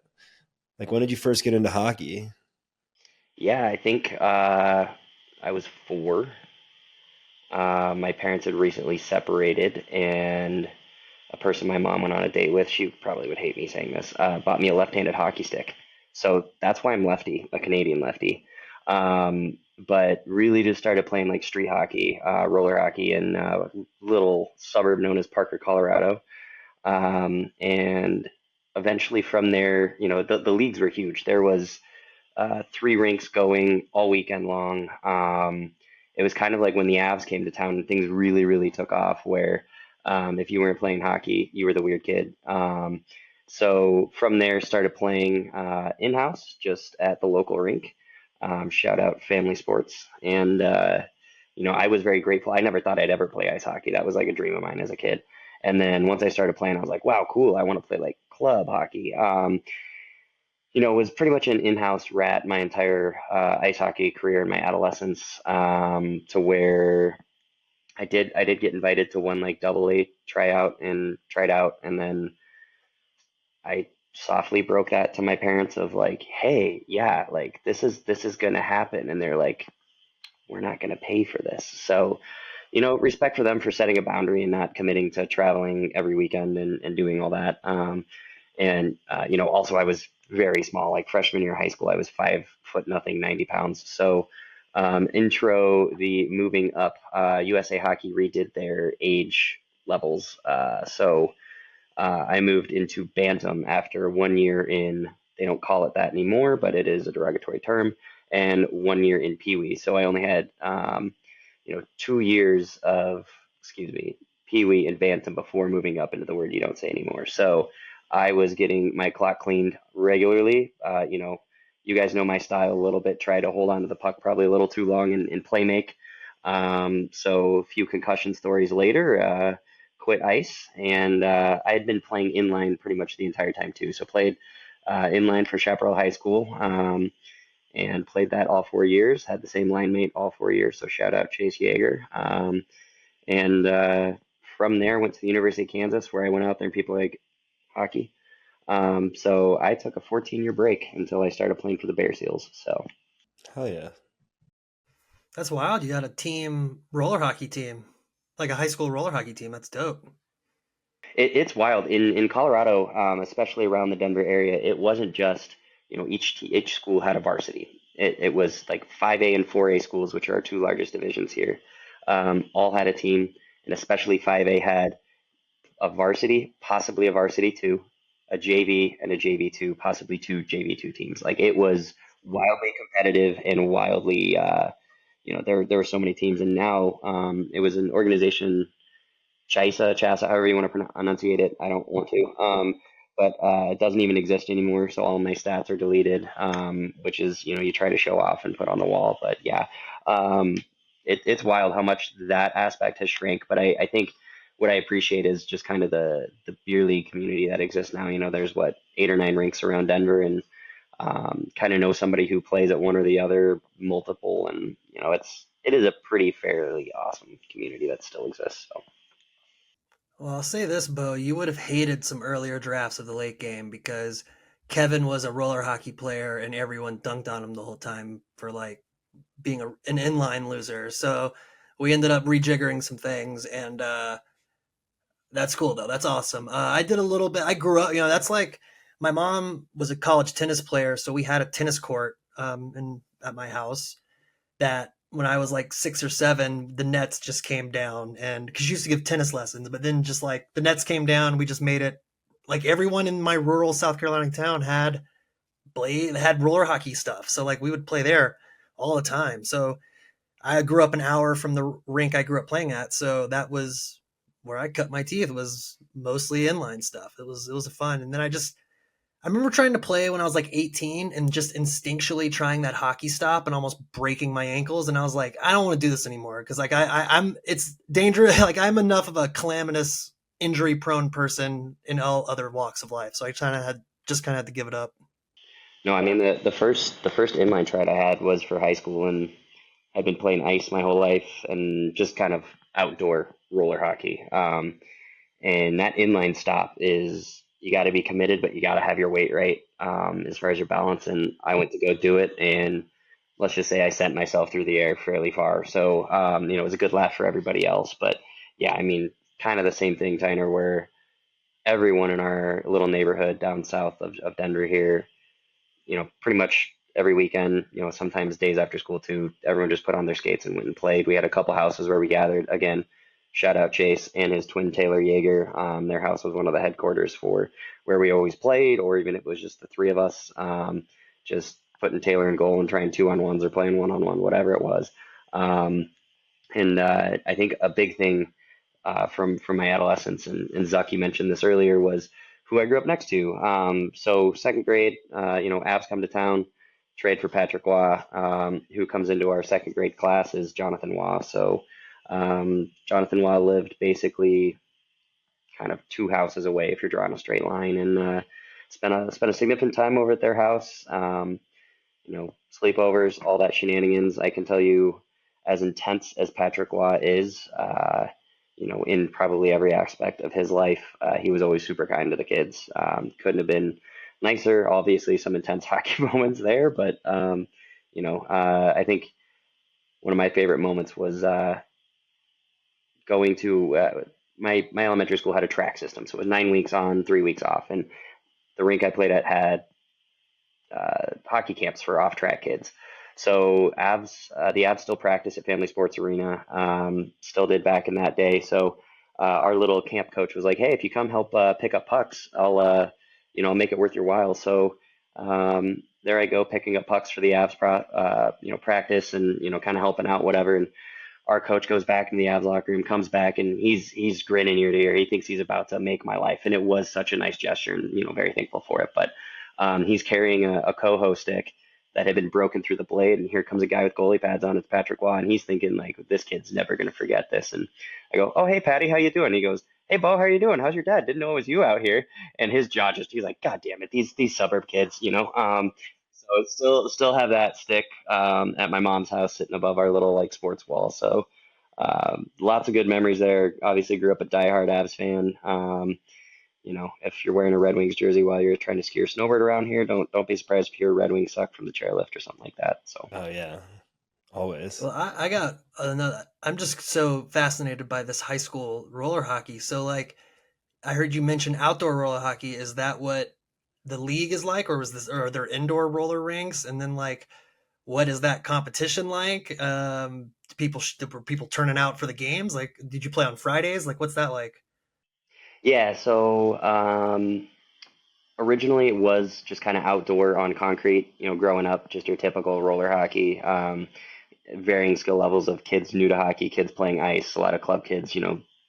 [SPEAKER 3] Like, when did you first get into hockey?
[SPEAKER 1] Yeah, I think I was 4. My parents had recently separated, and a person my mom went on a date with, she probably would hate me saying this, bought me a left-handed hockey stick. So that's why I'm lefty, a Canadian lefty. But really just started playing like street hockey, roller hockey in a little suburb known as Parker, Colorado. And eventually from there, the leagues were huge. There was three rinks going all weekend long. It was kind of like when the Avs came to town and things really, really took off, where if you weren't playing hockey, you were the weird kid. So from there, started playing in-house just at the local rink. Shout out Family Sports. And, I was very grateful. I never thought I'd ever play ice hockey. That was like a dream of mine as a kid. And then once I started playing, I was like, wow, cool. I want to play like club hockey. Was pretty much an in-house rat my entire ice hockey career in my adolescence, to where I did get invited to one like double A tryout and tried out, and then I softly broke that to my parents of like, hey, yeah, like this is gonna happen, and they're like, we're not gonna pay for this. So, respect for them for setting a boundary and not committing to traveling every weekend and doing all that. And also I was very small, like freshman year of high school, I was 5 foot nothing, 90 pounds. So the moving up, USA Hockey redid their age levels. I moved into Bantam after 1 year in, they don't call it that anymore, but it is a derogatory term, and 1 year in Pee Wee. So I only had, 2 years of, excuse me, Pee Wee and Bantam before moving up into the word you don't say anymore. So I was getting my clock cleaned regularly. You guys know my style a little bit, try to hold on to the puck probably a little too long and play make. So a few concussion stories later, quit ice, and I had been playing inline pretty much the entire time too. So played inline for Chaparral High School, and played that all 4 years. Had the same line mate all 4 years. So shout out Chase Yeager. And from there, went to the University of Kansas, where I went out there and people like hockey. So I took a 14-year break until I started playing for the Bear Seals. So
[SPEAKER 3] Hell yeah.
[SPEAKER 4] That's wild. You got a team, roller hockey team, like a high school roller hockey team. That's dope.
[SPEAKER 1] it's wild in Colorado, especially around the Denver area. It wasn't just each school had a varsity. It was like 5A and 4A schools, which are our two largest divisions here, all had a team, and especially 5A had a varsity, possibly a varsity two, a JV, and a JV two, possibly two JV2 teams. Like it was wildly competitive and wildly, there were so many teams, and now it was an organization, Chasa, however you want to enunciate it. I don't want to. But it doesn't even exist anymore, so all my stats are deleted, which is, you try to show off and put on the wall. But yeah, um, it's wild how much that aspect has shrank. But I think what I appreciate is just kind of the beer league community that exists now. There's what, 8 or 9 rinks around Denver, and kind of know somebody who plays at one or the other, multiple, and it is a pretty fairly awesome community that still exists. So.
[SPEAKER 4] Well, I'll say this, Bo, you would have hated some earlier drafts of the late game because Kevin was a roller hockey player and everyone dunked on him the whole time for like being an inline loser. So we ended up rejiggering some things, and that's cool though. That's awesome. I did a little bit. I grew up, that's like my mom was a college tennis player, so we had a tennis court at my house that when I was like 6 or 7, the nets just came down, and because she used to give tennis lessons, but then just like the nets came down, we just made it like everyone in my rural South Carolina town had roller hockey stuff. So like we would play there all the time. So I grew up an hour from the rink I grew up playing at, so that was where I cut my teeth. It was mostly inline stuff. It was fun, and then I remember trying to play when I was like 18 and just instinctually trying that hockey stop and almost breaking my ankles. And I was like, I don't want to do this anymore because like it's dangerous. Like I'm enough of a calamitous, injury prone person in all other walks of life, so I kind of had to give it up.
[SPEAKER 1] No, I mean the first inline try I had was for high school, and I've been playing ice my whole life and just kind of outdoor roller hockey. And that inline stop is, you got to be committed, but you got to have your weight right, as far as your balance. And I went to go do it, and let's just say I sent myself through the air fairly far. So it was a good laugh for everybody else. But yeah, I mean, kind of the same thing, Tyner, where everyone in our little neighborhood down south of Denver here, pretty much every weekend, sometimes days after school too, everyone just put on their skates and went and played. We had a couple houses where we gathered again, Shout out Chase and his twin Taylor Yeager. Their house was one of the headquarters for where we always played, or even if it was just the three of us, just putting Taylor in goal and trying 2-on-1s or playing 1-on-1, whatever it was. Um, and I think a big thing from my adolescence, and Zucky mentioned this earlier, was who I grew up next to. So second grade, Avs come to town, trade for Patrick Waugh. Who comes into our second grade class is Jonathan Waugh. So Jonathan Waugh lived basically kind of two houses away if you're drawing a straight line, and spent a significant time over at their house. Sleepovers, all that shenanigans. I can tell you, as intense as Patrick Waugh is, in probably every aspect of his life, he was always super kind to the kids. Couldn't have been nicer. Obviously, some intense hockey moments there, but I think one of my favorite moments was going to my elementary school had a track system, so it was 9 weeks on, 3 weeks off, and the rink I played at had hockey camps for off-track kids. So the Avs still practice at Family Sports Arena. Still did back in that day. So our little camp coach was like, "Hey, if you come help pick up pucks, I'll make it worth your while." So there I go, picking up pucks for the Avs practice, and kind of helping out, whatever. And our coach goes back in the Avs locker room, comes back, and he's grinning ear to ear. He thinks he's about to make my life, and it was such a nice gesture, and very thankful for it. But he's carrying a coho stick that had been broken through the blade, and here comes a guy with goalie pads on. It's Patrick Waugh, and he's thinking like, this kid's never gonna forget this. And I go, "Oh, hey Patty, how you doing?" He goes, "Hey Beau, how are you doing? How's your dad? Didn't know it was you out here." And his jaw he's like, "God damn it, these suburb kids." So still have that stick at my mom's house sitting above our little like sports wall. So lots of good memories there. Obviously grew up a diehard Avs fan. If you're wearing a Red Wings jersey while you're trying to ski or snowboard around here, don't be surprised if you're a Red Wing suck from the chairlift or something like that. So
[SPEAKER 3] Oh yeah, always.
[SPEAKER 4] Well, I got another. I'm just so fascinated by this high school roller hockey. So, like, I heard you mention outdoor roller hockey. Is that what the league is like, or or are there indoor roller rinks? And then, like, what is that competition like? Were people turning out for the games? Like, did you play on Fridays? Like, what's that like?
[SPEAKER 1] yeah, so originally it was just kind of outdoor on concrete. Growing up, just your typical roller hockey. Varying skill levels of kids new to hockey, kids playing ice, a lot of club kids,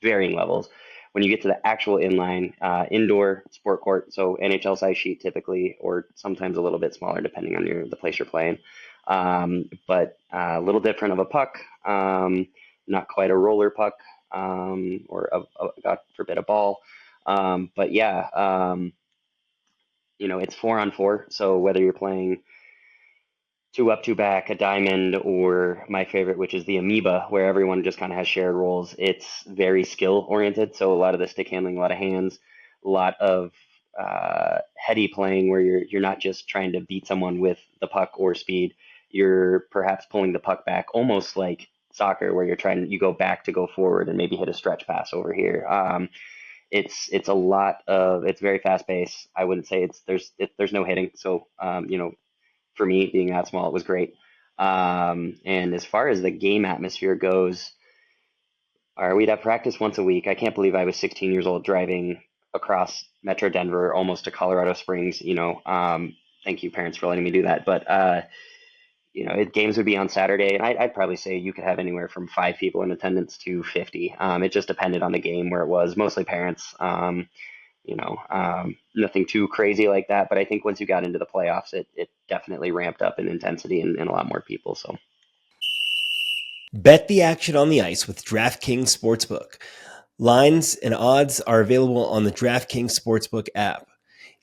[SPEAKER 1] varying levels. When you get to the actual inline, indoor sport court, so NHL size sheet typically, or sometimes a little bit smaller depending on the place you're playing. But a little different of a puck, not quite a roller puck, or God forbid a ball. But yeah, it's 4-on-4. So whether you're playing two up, two back, a diamond, or my favorite, which is the amoeba, where everyone just kind of has shared roles. It's very skill oriented, so a lot of the stick handling, a lot of hands, a lot of heady playing, where you're not just trying to beat someone with the puck or speed. You're perhaps pulling the puck back, almost like soccer, where you go back to go forward and maybe hit a stretch pass over here. It's very fast paced. I wouldn't say there's no hitting, so for me, being that small, it was great. And as far as the game atmosphere goes, we'd have practice once a week. I can't believe I was 16 years old driving across Metro Denver, almost to Colorado Springs. Thank you, parents, for letting me do that. But games would be on Saturday, and I'd probably say you could have anywhere from 5 people in attendance to 50. It just depended on the game where it was. Mostly parents. Nothing too crazy like that. But I think once you got into the playoffs, it definitely ramped up in intensity and a lot more people. So
[SPEAKER 3] Bet the action on the ice with DraftKings Sportsbook. Lines and odds are available on the DraftKings Sportsbook app.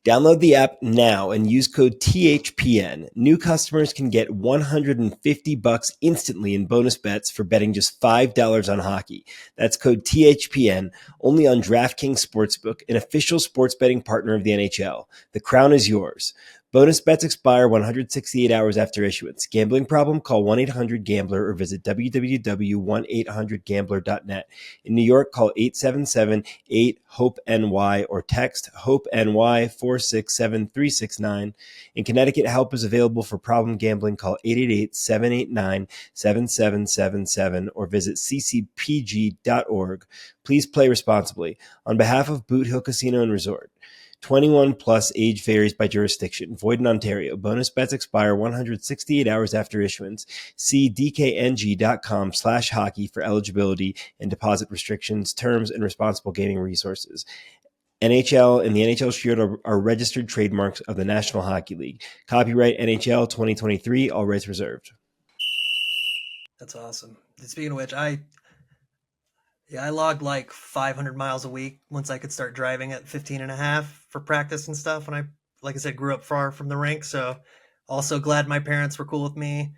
[SPEAKER 3] Download the app now and use code THPN. New customers can get $150 instantly in bonus bets for betting just $5 on hockey. That's code THPN only on DraftKings Sportsbook, an official sports betting partner of the NHL. The crown is yours. Bonus bets expire 168 hours after issuance. Gambling problem? Call 1-800-GAMBLER or visit www.1800gambler.net. In New York, call 877-8-HOPE-NY or text HOPE-NY 467-369. In Connecticut, help is available for problem gambling. Call 888-789-7777 or visit ccpg.org. Please play responsibly. On behalf of Boot Hill Casino and Resort, 21 plus, age varies by jurisdiction. Void in Ontario. Bonus bets expire 168 hours after issuance. See dkng.com/hockey for eligibility and deposit restrictions, terms, and responsible gaming resources. NHL and the NHL Shield are registered trademarks of the National Hockey League. Copyright NHL 2023, all rights reserved.
[SPEAKER 4] That's awesome. Speaking of which, I logged like 500 miles a week once I could start driving at 15 and a half for practice and stuff. And I, like I said, grew up far from the rink. So also glad my parents were cool with me.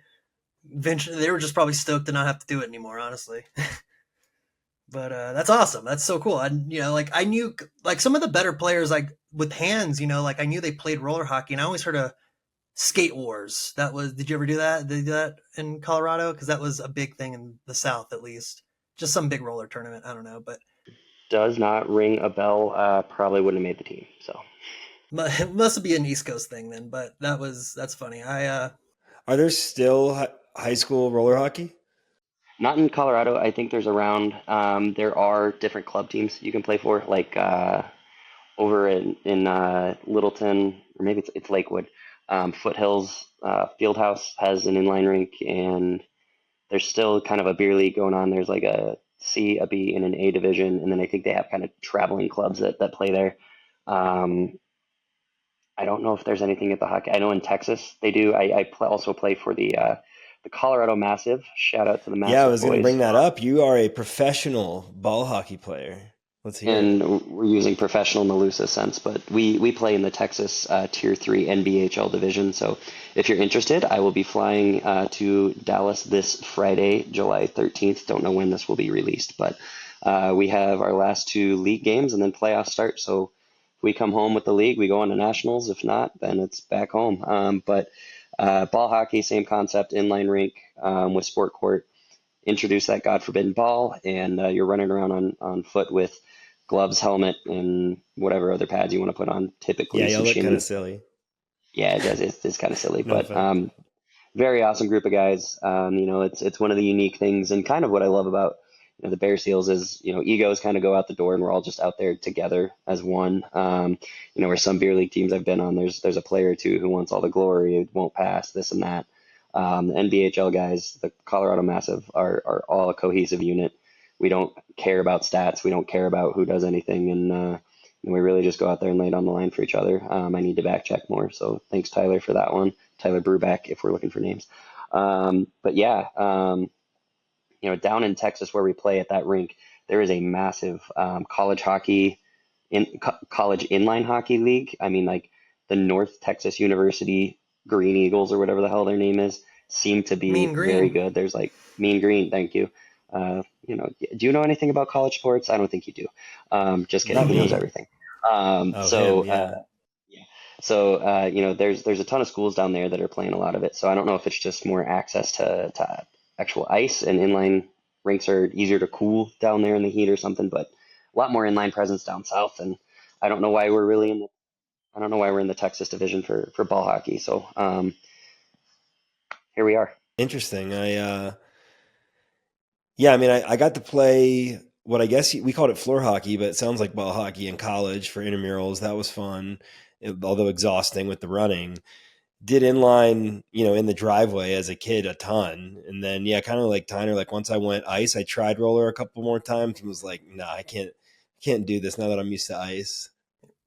[SPEAKER 4] Eventually, they were just probably stoked to not have to do it anymore, honestly. But that's awesome. That's so cool. And, I knew like some of the better players, like with hands, like I knew they played roller hockey, and I always heard of skate wars. Did you ever do that? Did you do that in Colorado? Because that was a big thing in the South, at least. Just some big roller tournament. I don't know, but
[SPEAKER 1] Does not ring a bell. Probably wouldn't have made the team. So
[SPEAKER 4] it must be an East Coast thing then. But that's funny.
[SPEAKER 3] Are there still high school roller hockey?
[SPEAKER 1] not in Colorado. I think there's around. There are different club teams you can play for, like over in Littleton, or maybe it's Lakewood. Foothills Fieldhouse has an inline rink, and there's still kind of a beer league going on. There's like a C, a B, and an A division, and then I think they have kind of traveling clubs that play there. I don't know if there's anything at the hockey. I know in Texas they do. Also play for the Colorado Massive. Shout out to the Massive.
[SPEAKER 3] Yeah, I was going to
[SPEAKER 1] boys.
[SPEAKER 3] bring that up. You are a professional ball hockey player. Let's hear it.
[SPEAKER 1] And we're using professional in the loosest sense, but we play in the Texas Tier 3 NBHL division. So if you're interested, I will be flying to Dallas this Friday, July 13th. Don't know when this will be released, but we have our last two league games and then playoffs start. So if we come home with the league, we go on to nationals. If not, then it's back home. But ball hockey, same concept, inline rink with sport court. Introduce that God forbidden ball, and you're running around on foot with gloves, helmet, and whatever other pads you want to put on. Typically,
[SPEAKER 3] yeah, you look kind of silly.
[SPEAKER 1] Yeah, it does. It's kind of silly,
[SPEAKER 3] No
[SPEAKER 1] but very awesome group of guys. It's one of the unique things, and kind of what I love about the Bear Seals is egos kind of go out the door, and we're all just out there together as one. Where some beer league teams I've been on, there's a player or two who wants all the glory, won't pass this and that. The NBHL guys, the Colorado Massive, are all a cohesive unit. We don't care about stats. We don't care about who does anything, and we really just go out there and lay it on the line for each other. I need to back check more, so thanks Tyler for that one. Tyler Brubeck, if we're looking for names. But yeah, down in Texas where we play at that rink, there is a massive college inline hockey league. I mean, like the North Texas University Green Eagles or whatever the hell their name is seem to be very good. There's like Mean Green, thank you. Do you know anything about college sports? I don't think you do. Just kidding. He knows everything. There's a ton of schools down there that are playing a lot of it. So I don't know if it's just more access to actual ice, and inline rinks are easier to cool down there in the heat or something, but a lot more inline presence down south. And I don't know why we're in the Texas division for ball hockey. So here we are.
[SPEAKER 3] Interesting. I got to play what I guess we called it floor hockey, but it sounds like ball hockey in college for intramurals. That was fun, although exhausting with the running. Did inline, in the driveway as a kid a ton. And then, kind of like Tyner, like once I went ice, I tried roller a couple more times and was like, nah, I can't do this now that I'm used to ice.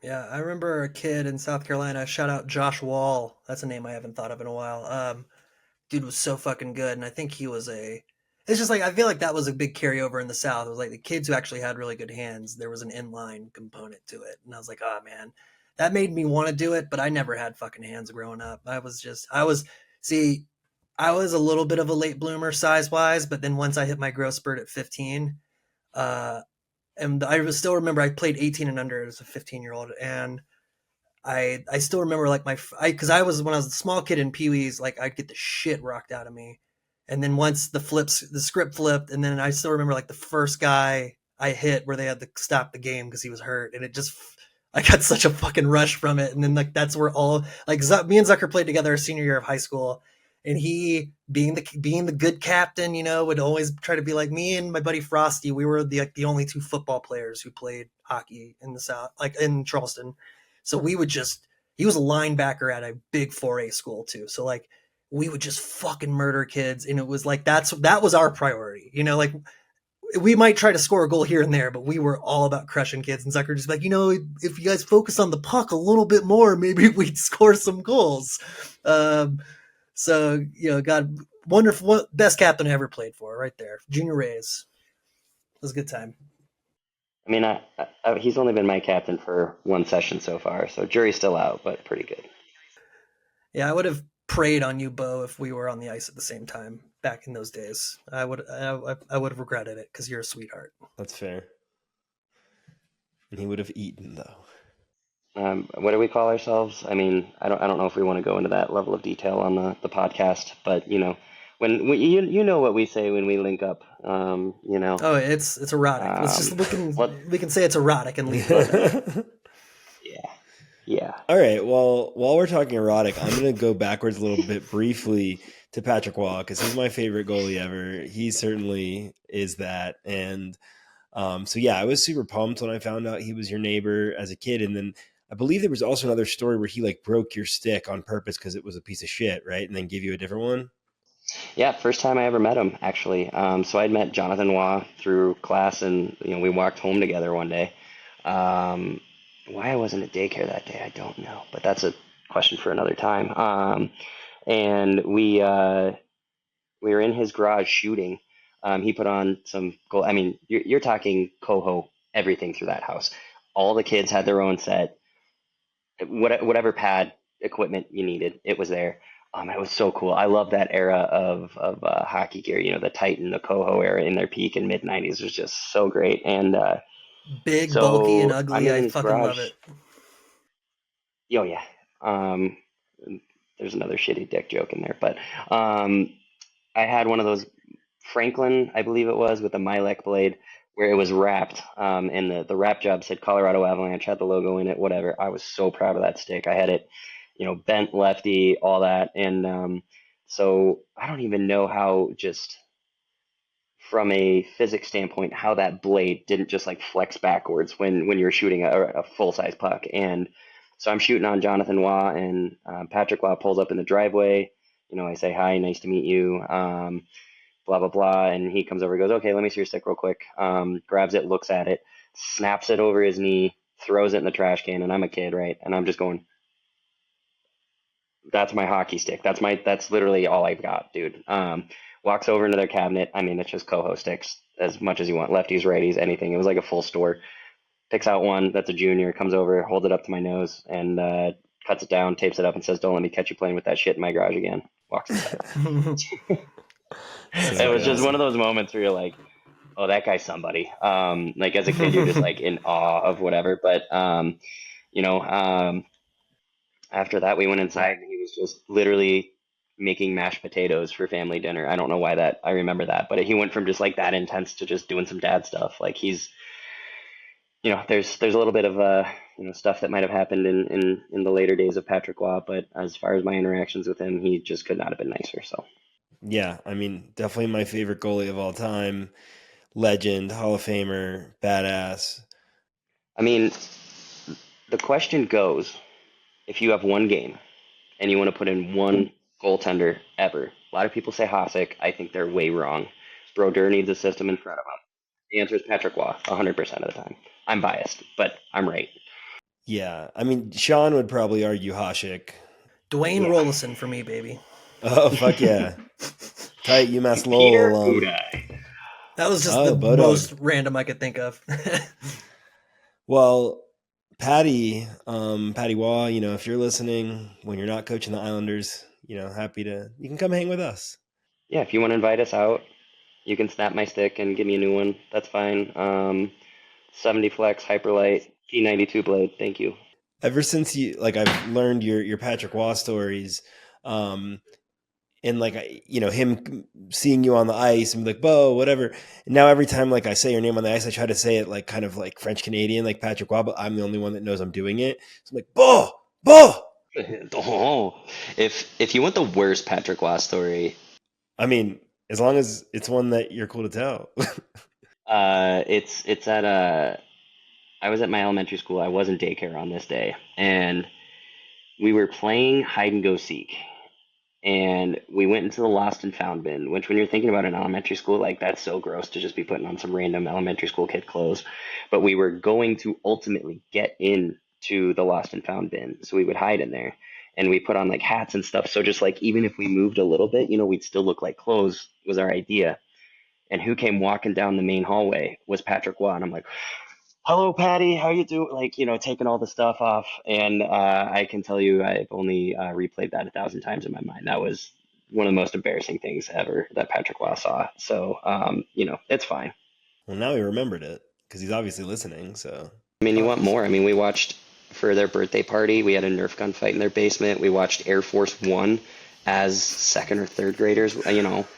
[SPEAKER 4] Yeah, I remember a kid in South Carolina, shout out Josh Wall. That's a name I haven't thought of in a while. Dude was so fucking good. And I think it's just like, I feel like that was a big carryover in the South. It was like the kids who actually had really good hands, there was an inline component to it. And I was like, oh man, that made me want to do it, but I never had fucking hands growing up. I was a little bit of a late bloomer size wise, but then once I hit my growth spurt at 15, and I still remember I played 18 and under as a 15-year-old, and I still remember like because I was when I was a small kid in Pee Wee's, like I'd get the shit rocked out of me, and then once the script flipped, and then I still remember like the first guy I hit where they had to stop the game because he was hurt, and it just I got such a fucking rush from it, and then like that's where all like me and Zucker played together our senior year of high school, and he being the good captain, would always try to be like me and my buddy Frosty. We were the only two football players who played hockey in the South, like in Charleston. So we would just he was a linebacker at a big 4A school too. So like we would just fucking murder kids, and it was like that was our priority. Like we might try to score a goal here and there, but we were all about crushing kids. And Zucker just like, if you guys focus on the puck a little bit more, maybe we'd score some goals. So God, wonderful, best captain I ever played for, right there, Junior Rays. It was a good time.
[SPEAKER 1] I mean, he's only been my captain for one session so far, so jury's still out, but pretty good.
[SPEAKER 4] Yeah, I would have preyed on you, Beau, if we were on the ice at the same time back in those days. I would have regretted it because you're a sweetheart.
[SPEAKER 3] That's fair. And he would have eaten though.
[SPEAKER 1] What do we call ourselves? I mean, I don't know if we want to go into that level of detail on the podcast, but when you know what we say when we link up,
[SPEAKER 4] Oh, it's erotic. Let's just we can say it's erotic and leave it at that.
[SPEAKER 1] Yeah.
[SPEAKER 3] All right. Well, while we're talking erotic, I'm going to go backwards a little bit briefly to Patrick Waugh because he's my favorite goalie ever. He certainly is that. And so, yeah, I was super pumped when I found out he was your neighbor as a kid. And then I believe there was also another story where he like broke your stick on purpose because it was a piece of shit, right? And then gave you a different one.
[SPEAKER 1] Yeah, first time I ever met him, actually. So I'd met Jonathan Waugh through class, and we walked home together one day. Why I wasn't at daycare that day, I don't know, but that's a question for another time. And we were in his garage shooting. He put on some goal. I mean, you're talking coho everything through that house. All the kids had their own set. Whatever pad equipment you needed, it was there. It was so cool. I love that era of hockey gear. The Titan, the Coho era in their peak in mid '90s was just so great. And
[SPEAKER 4] Big, bulky, and
[SPEAKER 1] so I'm
[SPEAKER 4] ugly.
[SPEAKER 1] in
[SPEAKER 4] I
[SPEAKER 1] his
[SPEAKER 4] fucking love
[SPEAKER 1] garage.
[SPEAKER 4] it.
[SPEAKER 1] Oh yeah. Um, there's another shitty dick joke in there, but um, I had one of those Franklin, I believe it was, with the Milek blade where it was wrapped, and the wrap job said Colorado Avalanche, had the logo in it, whatever. I was so proud of that stick. I had it, bent lefty, all that, and so I don't even know how just from a physics standpoint how that blade didn't just like flex backwards when you're shooting a full size puck. And so I'm shooting on Jonathan Waugh, and Patrick Waugh pulls up in the driveway. I say hi, nice to meet you. Blah blah blah, and he comes over, goes, okay, let me see your stick real quick. Grabs it, looks at it, snaps it over his knee, throws it in the trash can, and I'm a kid, right? And I'm just going, that's my hockey stick. That's literally all I've got, dude. Walks over into their cabinet. I mean, it's just coho sticks as much as you want, lefties, righties, anything. It was like a full store. Picks out one that's a junior, comes over, holds it up to my nose, and cuts it down, tapes it up, and says, "Don't let me catch you playing with that shit in my garage again." Walks inside. It was just one of those moments where you're like, "Oh, that guy's somebody." Like as a kid, you're just like in awe of whatever. But you know, um, after that, we went inside, and he was just literally making mashed potatoes for family dinner. I don't know why that I remember that, but he went from just like that intense to just doing some dad stuff. Like he's, there's a little bit of stuff that might have happened in the later days of Patrick Waugh, but as far as my interactions with him, he just could not have been nicer. So
[SPEAKER 3] Yeah, I mean, definitely my favorite goalie of all time. Legend, Hall of Famer, badass.
[SPEAKER 1] I mean, the question goes, if you have one game and you want to put in one goaltender ever, a lot of people say Hasek. I think they're way wrong. Brodeur needs a system in front of him. The answer is Patrick Waugh, 100% of the time. I'm biased, but I'm right.
[SPEAKER 3] Yeah, I mean, Sean would probably argue Hasek.
[SPEAKER 4] Dwayne
[SPEAKER 1] Yeah.
[SPEAKER 4] Rollison for me, baby.
[SPEAKER 3] Oh, fuck yeah. Tight UMass
[SPEAKER 1] Peter
[SPEAKER 3] Lowell.
[SPEAKER 1] Budaj.
[SPEAKER 4] That was just
[SPEAKER 3] Oh,
[SPEAKER 4] the
[SPEAKER 3] Bodog.
[SPEAKER 4] most random I could think of.
[SPEAKER 3] Well, Patty Waugh, if you're listening when you're not coaching the Islanders, you can come hang with us.
[SPEAKER 1] Yeah, if you want to invite us out, you can snap my stick and give me a new one. That's fine. 70 flex, hyperlight, T92 blade. Thank you.
[SPEAKER 3] ever since I've learned your Patrick Waugh stories, um, and him seeing you on the ice and be like, Beau, whatever. And now every time like I say your name on the ice, I try to say it like kind of like French Canadian, like Patrick Waugh, but I'm the only one that knows I'm doing it. So I'm like, Beau, Beau.
[SPEAKER 1] Oh, if you want the worst Patrick Waugh story,
[SPEAKER 3] I mean, as long as it's one that you're cool to tell.
[SPEAKER 1] it's at I was at my elementary school. I was in daycare on this day, and we were playing hide and go seek. And we went into the lost and found bin, which when you're thinking about an elementary school, like that's so gross to just be putting on some random elementary school kid clothes. But we were going to ultimately get into the lost and found bin, so we would hide in there. And we put on like hats and stuff. So just like even if we moved a little bit, we'd still look like clothes was our idea. And who came walking down the main hallway was Patrick Waugh. And I'm like, hello, Patty, how you doing? Like, taking all the stuff off. And I can tell you, I've only replayed that 1,000 times in my mind. That was one of the most embarrassing things ever that Patrick Waugh saw. So, it's fine.
[SPEAKER 3] Well, now he remembered it because he's obviously listening. So,
[SPEAKER 1] I mean, you want more? I mean, we watched for their birthday party. We had a Nerf gun fight in their basement. We watched Air Force One as second or third graders.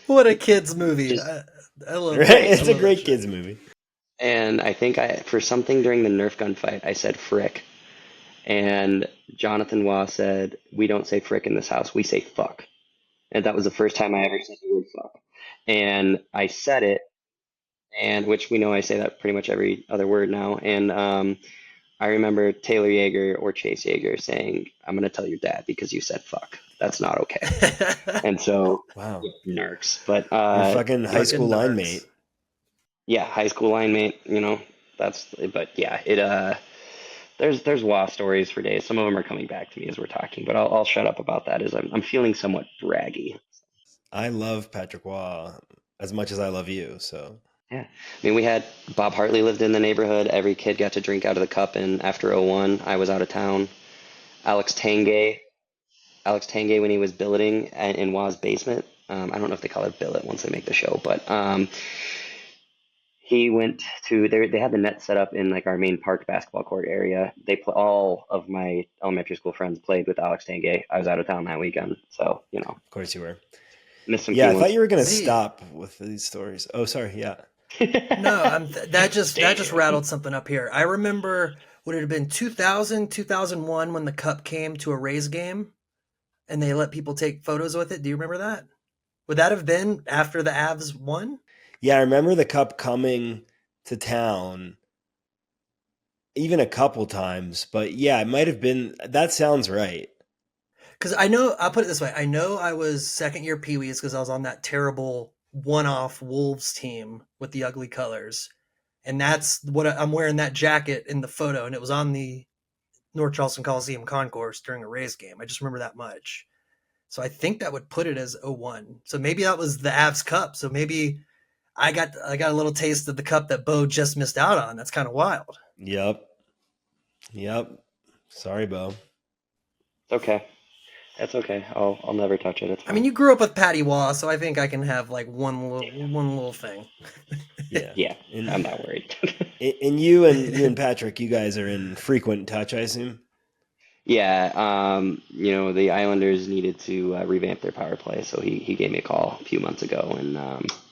[SPEAKER 4] What a kids movie!
[SPEAKER 1] Just
[SPEAKER 4] I love
[SPEAKER 3] right?
[SPEAKER 4] that.
[SPEAKER 3] It's a great kids movie.
[SPEAKER 1] and I think for something during the Nerf gun fight, I said frick. And Jonathan Waugh said, we don't say frick in this house, we say fuck. And that was the first time I ever said the word fuck. And I said it, and which we know I say that pretty much every other word now. And I remember Taylor Yeager or Chase Yeager saying, I'm going to tell your dad because you said fuck. That's not okay. And so,
[SPEAKER 3] Wow.
[SPEAKER 1] nerks. But
[SPEAKER 3] Your fucking high school line mate.
[SPEAKER 1] yeah, high school line mate, but yeah, there's Waugh stories for days. Some of them are coming back to me as we're talking, but I'll shut up about that as I'm feeling somewhat braggy.
[SPEAKER 3] I love Patrick Waugh as much as I love you. So
[SPEAKER 1] Yeah. I mean, we had Bob Hartley lived in the neighborhood. Every kid got to drink out of the cup, and after '01, I was out of town. Alex Tangay, Alex Tangay when he was billeting in Waugh's basement. I don't know if they call it billet once they make the show, but he went to there. They had the net set up in like our main park basketball court area. All of my elementary school friends played with Alex Tangay. I was out of town that weekend, so
[SPEAKER 3] of course you were.
[SPEAKER 1] missed some
[SPEAKER 3] Yeah,
[SPEAKER 1] key
[SPEAKER 3] I thought
[SPEAKER 1] ones.
[SPEAKER 3] you were gonna
[SPEAKER 4] See,
[SPEAKER 3] stop with these stories. Oh, sorry. Yeah.
[SPEAKER 4] no, that just rattled something up here. I remember, would it have been 2000, 2001 when the cup came to a Rays game and they let people take photos with it? Do you remember that? Would that have been after the Avs won?
[SPEAKER 3] Yeah, I remember the cup coming to town even a couple times, but yeah, it might have been. That sounds right.
[SPEAKER 4] Because I know, I'll put it this way. I know I was second year Pee Wees because I was on that terrible one-off Wolves team with the ugly colors. And that's what I'm wearing, that jacket in the photo. And it was on the North Charleston Coliseum concourse during a Rays game. I just remember that much. So I think that would put it as 01. So maybe that was the Avs Cup. So maybe I got a little taste of the cup that Beau just missed out on. That's kind of wild.
[SPEAKER 3] Yep. Yep. Sorry, Beau.
[SPEAKER 1] It's okay. That's okay. I'll never touch it. It's
[SPEAKER 4] I mean,
[SPEAKER 1] fine.
[SPEAKER 4] you grew up with Patty Waugh, so I think I can have like one little thing.
[SPEAKER 3] Yeah.
[SPEAKER 1] Yeah, I'm
[SPEAKER 3] And
[SPEAKER 1] not worried.
[SPEAKER 3] and you and Patrick, you guys are in frequent touch, I assume.
[SPEAKER 1] Yeah, the Islanders needed to revamp their power play, so he gave me a call a few months ago, and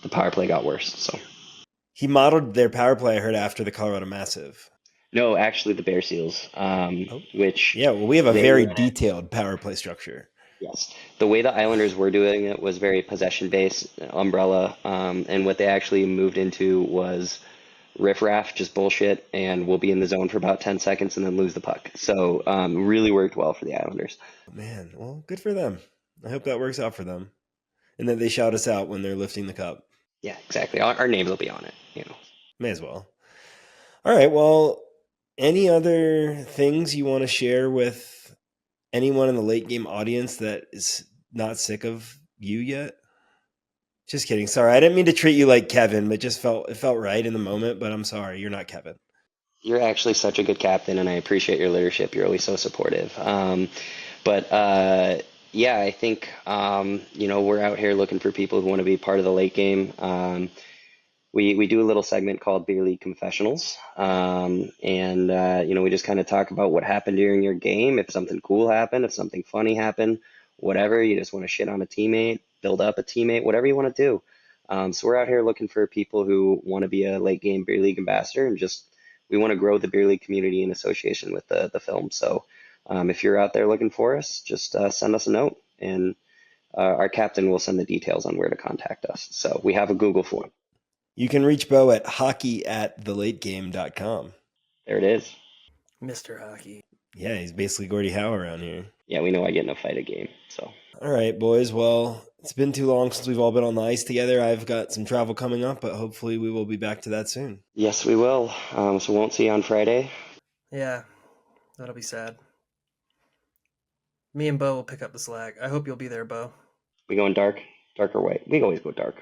[SPEAKER 1] the power play got worse. So
[SPEAKER 3] He modeled their power play, I heard, after the Colorado Massive.
[SPEAKER 1] no, actually, the Bear Seals,
[SPEAKER 3] Oh.
[SPEAKER 1] which
[SPEAKER 3] Yeah, well, we have a
[SPEAKER 1] they
[SPEAKER 3] very
[SPEAKER 1] were
[SPEAKER 3] detailed power play structure.
[SPEAKER 1] yes, the way the Islanders were doing it was very possession based, umbrella, and what they actually moved into was riffraff, just bullshit, and we'll be in the zone for about 10 seconds and then lose the puck. So really worked well for the Islanders.
[SPEAKER 3] Man, well, good for them. I hope that works out for them. And that they shout us out when they're lifting the cup.
[SPEAKER 1] Yeah, exactly. Our names will be on it.
[SPEAKER 3] May as well. All right, well, any other things you want to share with anyone in the late game audience that is not sick of you yet? Just kidding. Sorry, I didn't mean to treat you like Kevin. It felt right in the moment, but I'm sorry, you're not Kevin.
[SPEAKER 1] You're actually such a good captain, and I appreciate your leadership. You're always so supportive. But yeah, I think we're out here looking for people who want to be part of the late game. we do a little segment called Beer League Confessionals, and we just kind of talk about what happened during your game. If something cool happened, if something funny happened, whatever. You just want to shit on a teammate, build up a teammate, whatever you want to do. So we're out here looking for people who want to be a late game Beer League ambassador, and just we want to grow the Beer League community in association with the film. So if you're out there looking for us, just send us a note, and our captain will send the details on where to contact us. So we have a Google form.
[SPEAKER 3] You can reach Beau at hockey@thelategame.com.
[SPEAKER 1] There it is.
[SPEAKER 4] Mr. Hockey.
[SPEAKER 3] Yeah, he's basically Gordie Howe around here.
[SPEAKER 1] Yeah, we know I get in a fight a game. So.
[SPEAKER 3] All right, boys. Well, it's been too long since we've all been on the ice together. I've got some travel coming up, but hopefully we will be back to that soon.
[SPEAKER 1] Yes, we will. So we won't see you on Friday.
[SPEAKER 4] Yeah, that'll be sad. Me and Beau will pick up the slack. I hope you'll be there, Beau.
[SPEAKER 1] We going dark or white? We always go dark.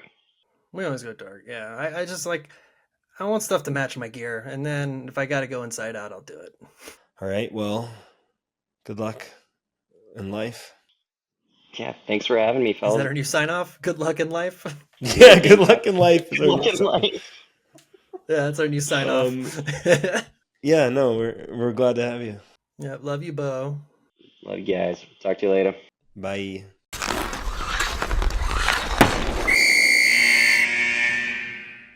[SPEAKER 4] We always go dark. Yeah, I just I want stuff to match my gear, and then if I got to go inside out, I'll do it.
[SPEAKER 3] All right. Well, good luck in life.
[SPEAKER 1] Yeah, thanks for having me, fellas.
[SPEAKER 4] Is that our new sign off? Good luck in life.
[SPEAKER 3] Yeah, good luck in life.
[SPEAKER 1] Good luck in life.
[SPEAKER 4] Yeah, that's our new sign off.
[SPEAKER 3] Yeah, no, we're glad to have you.
[SPEAKER 4] Yeah, love you, Beau.
[SPEAKER 1] Love you guys. Talk to you later.
[SPEAKER 3] Bye.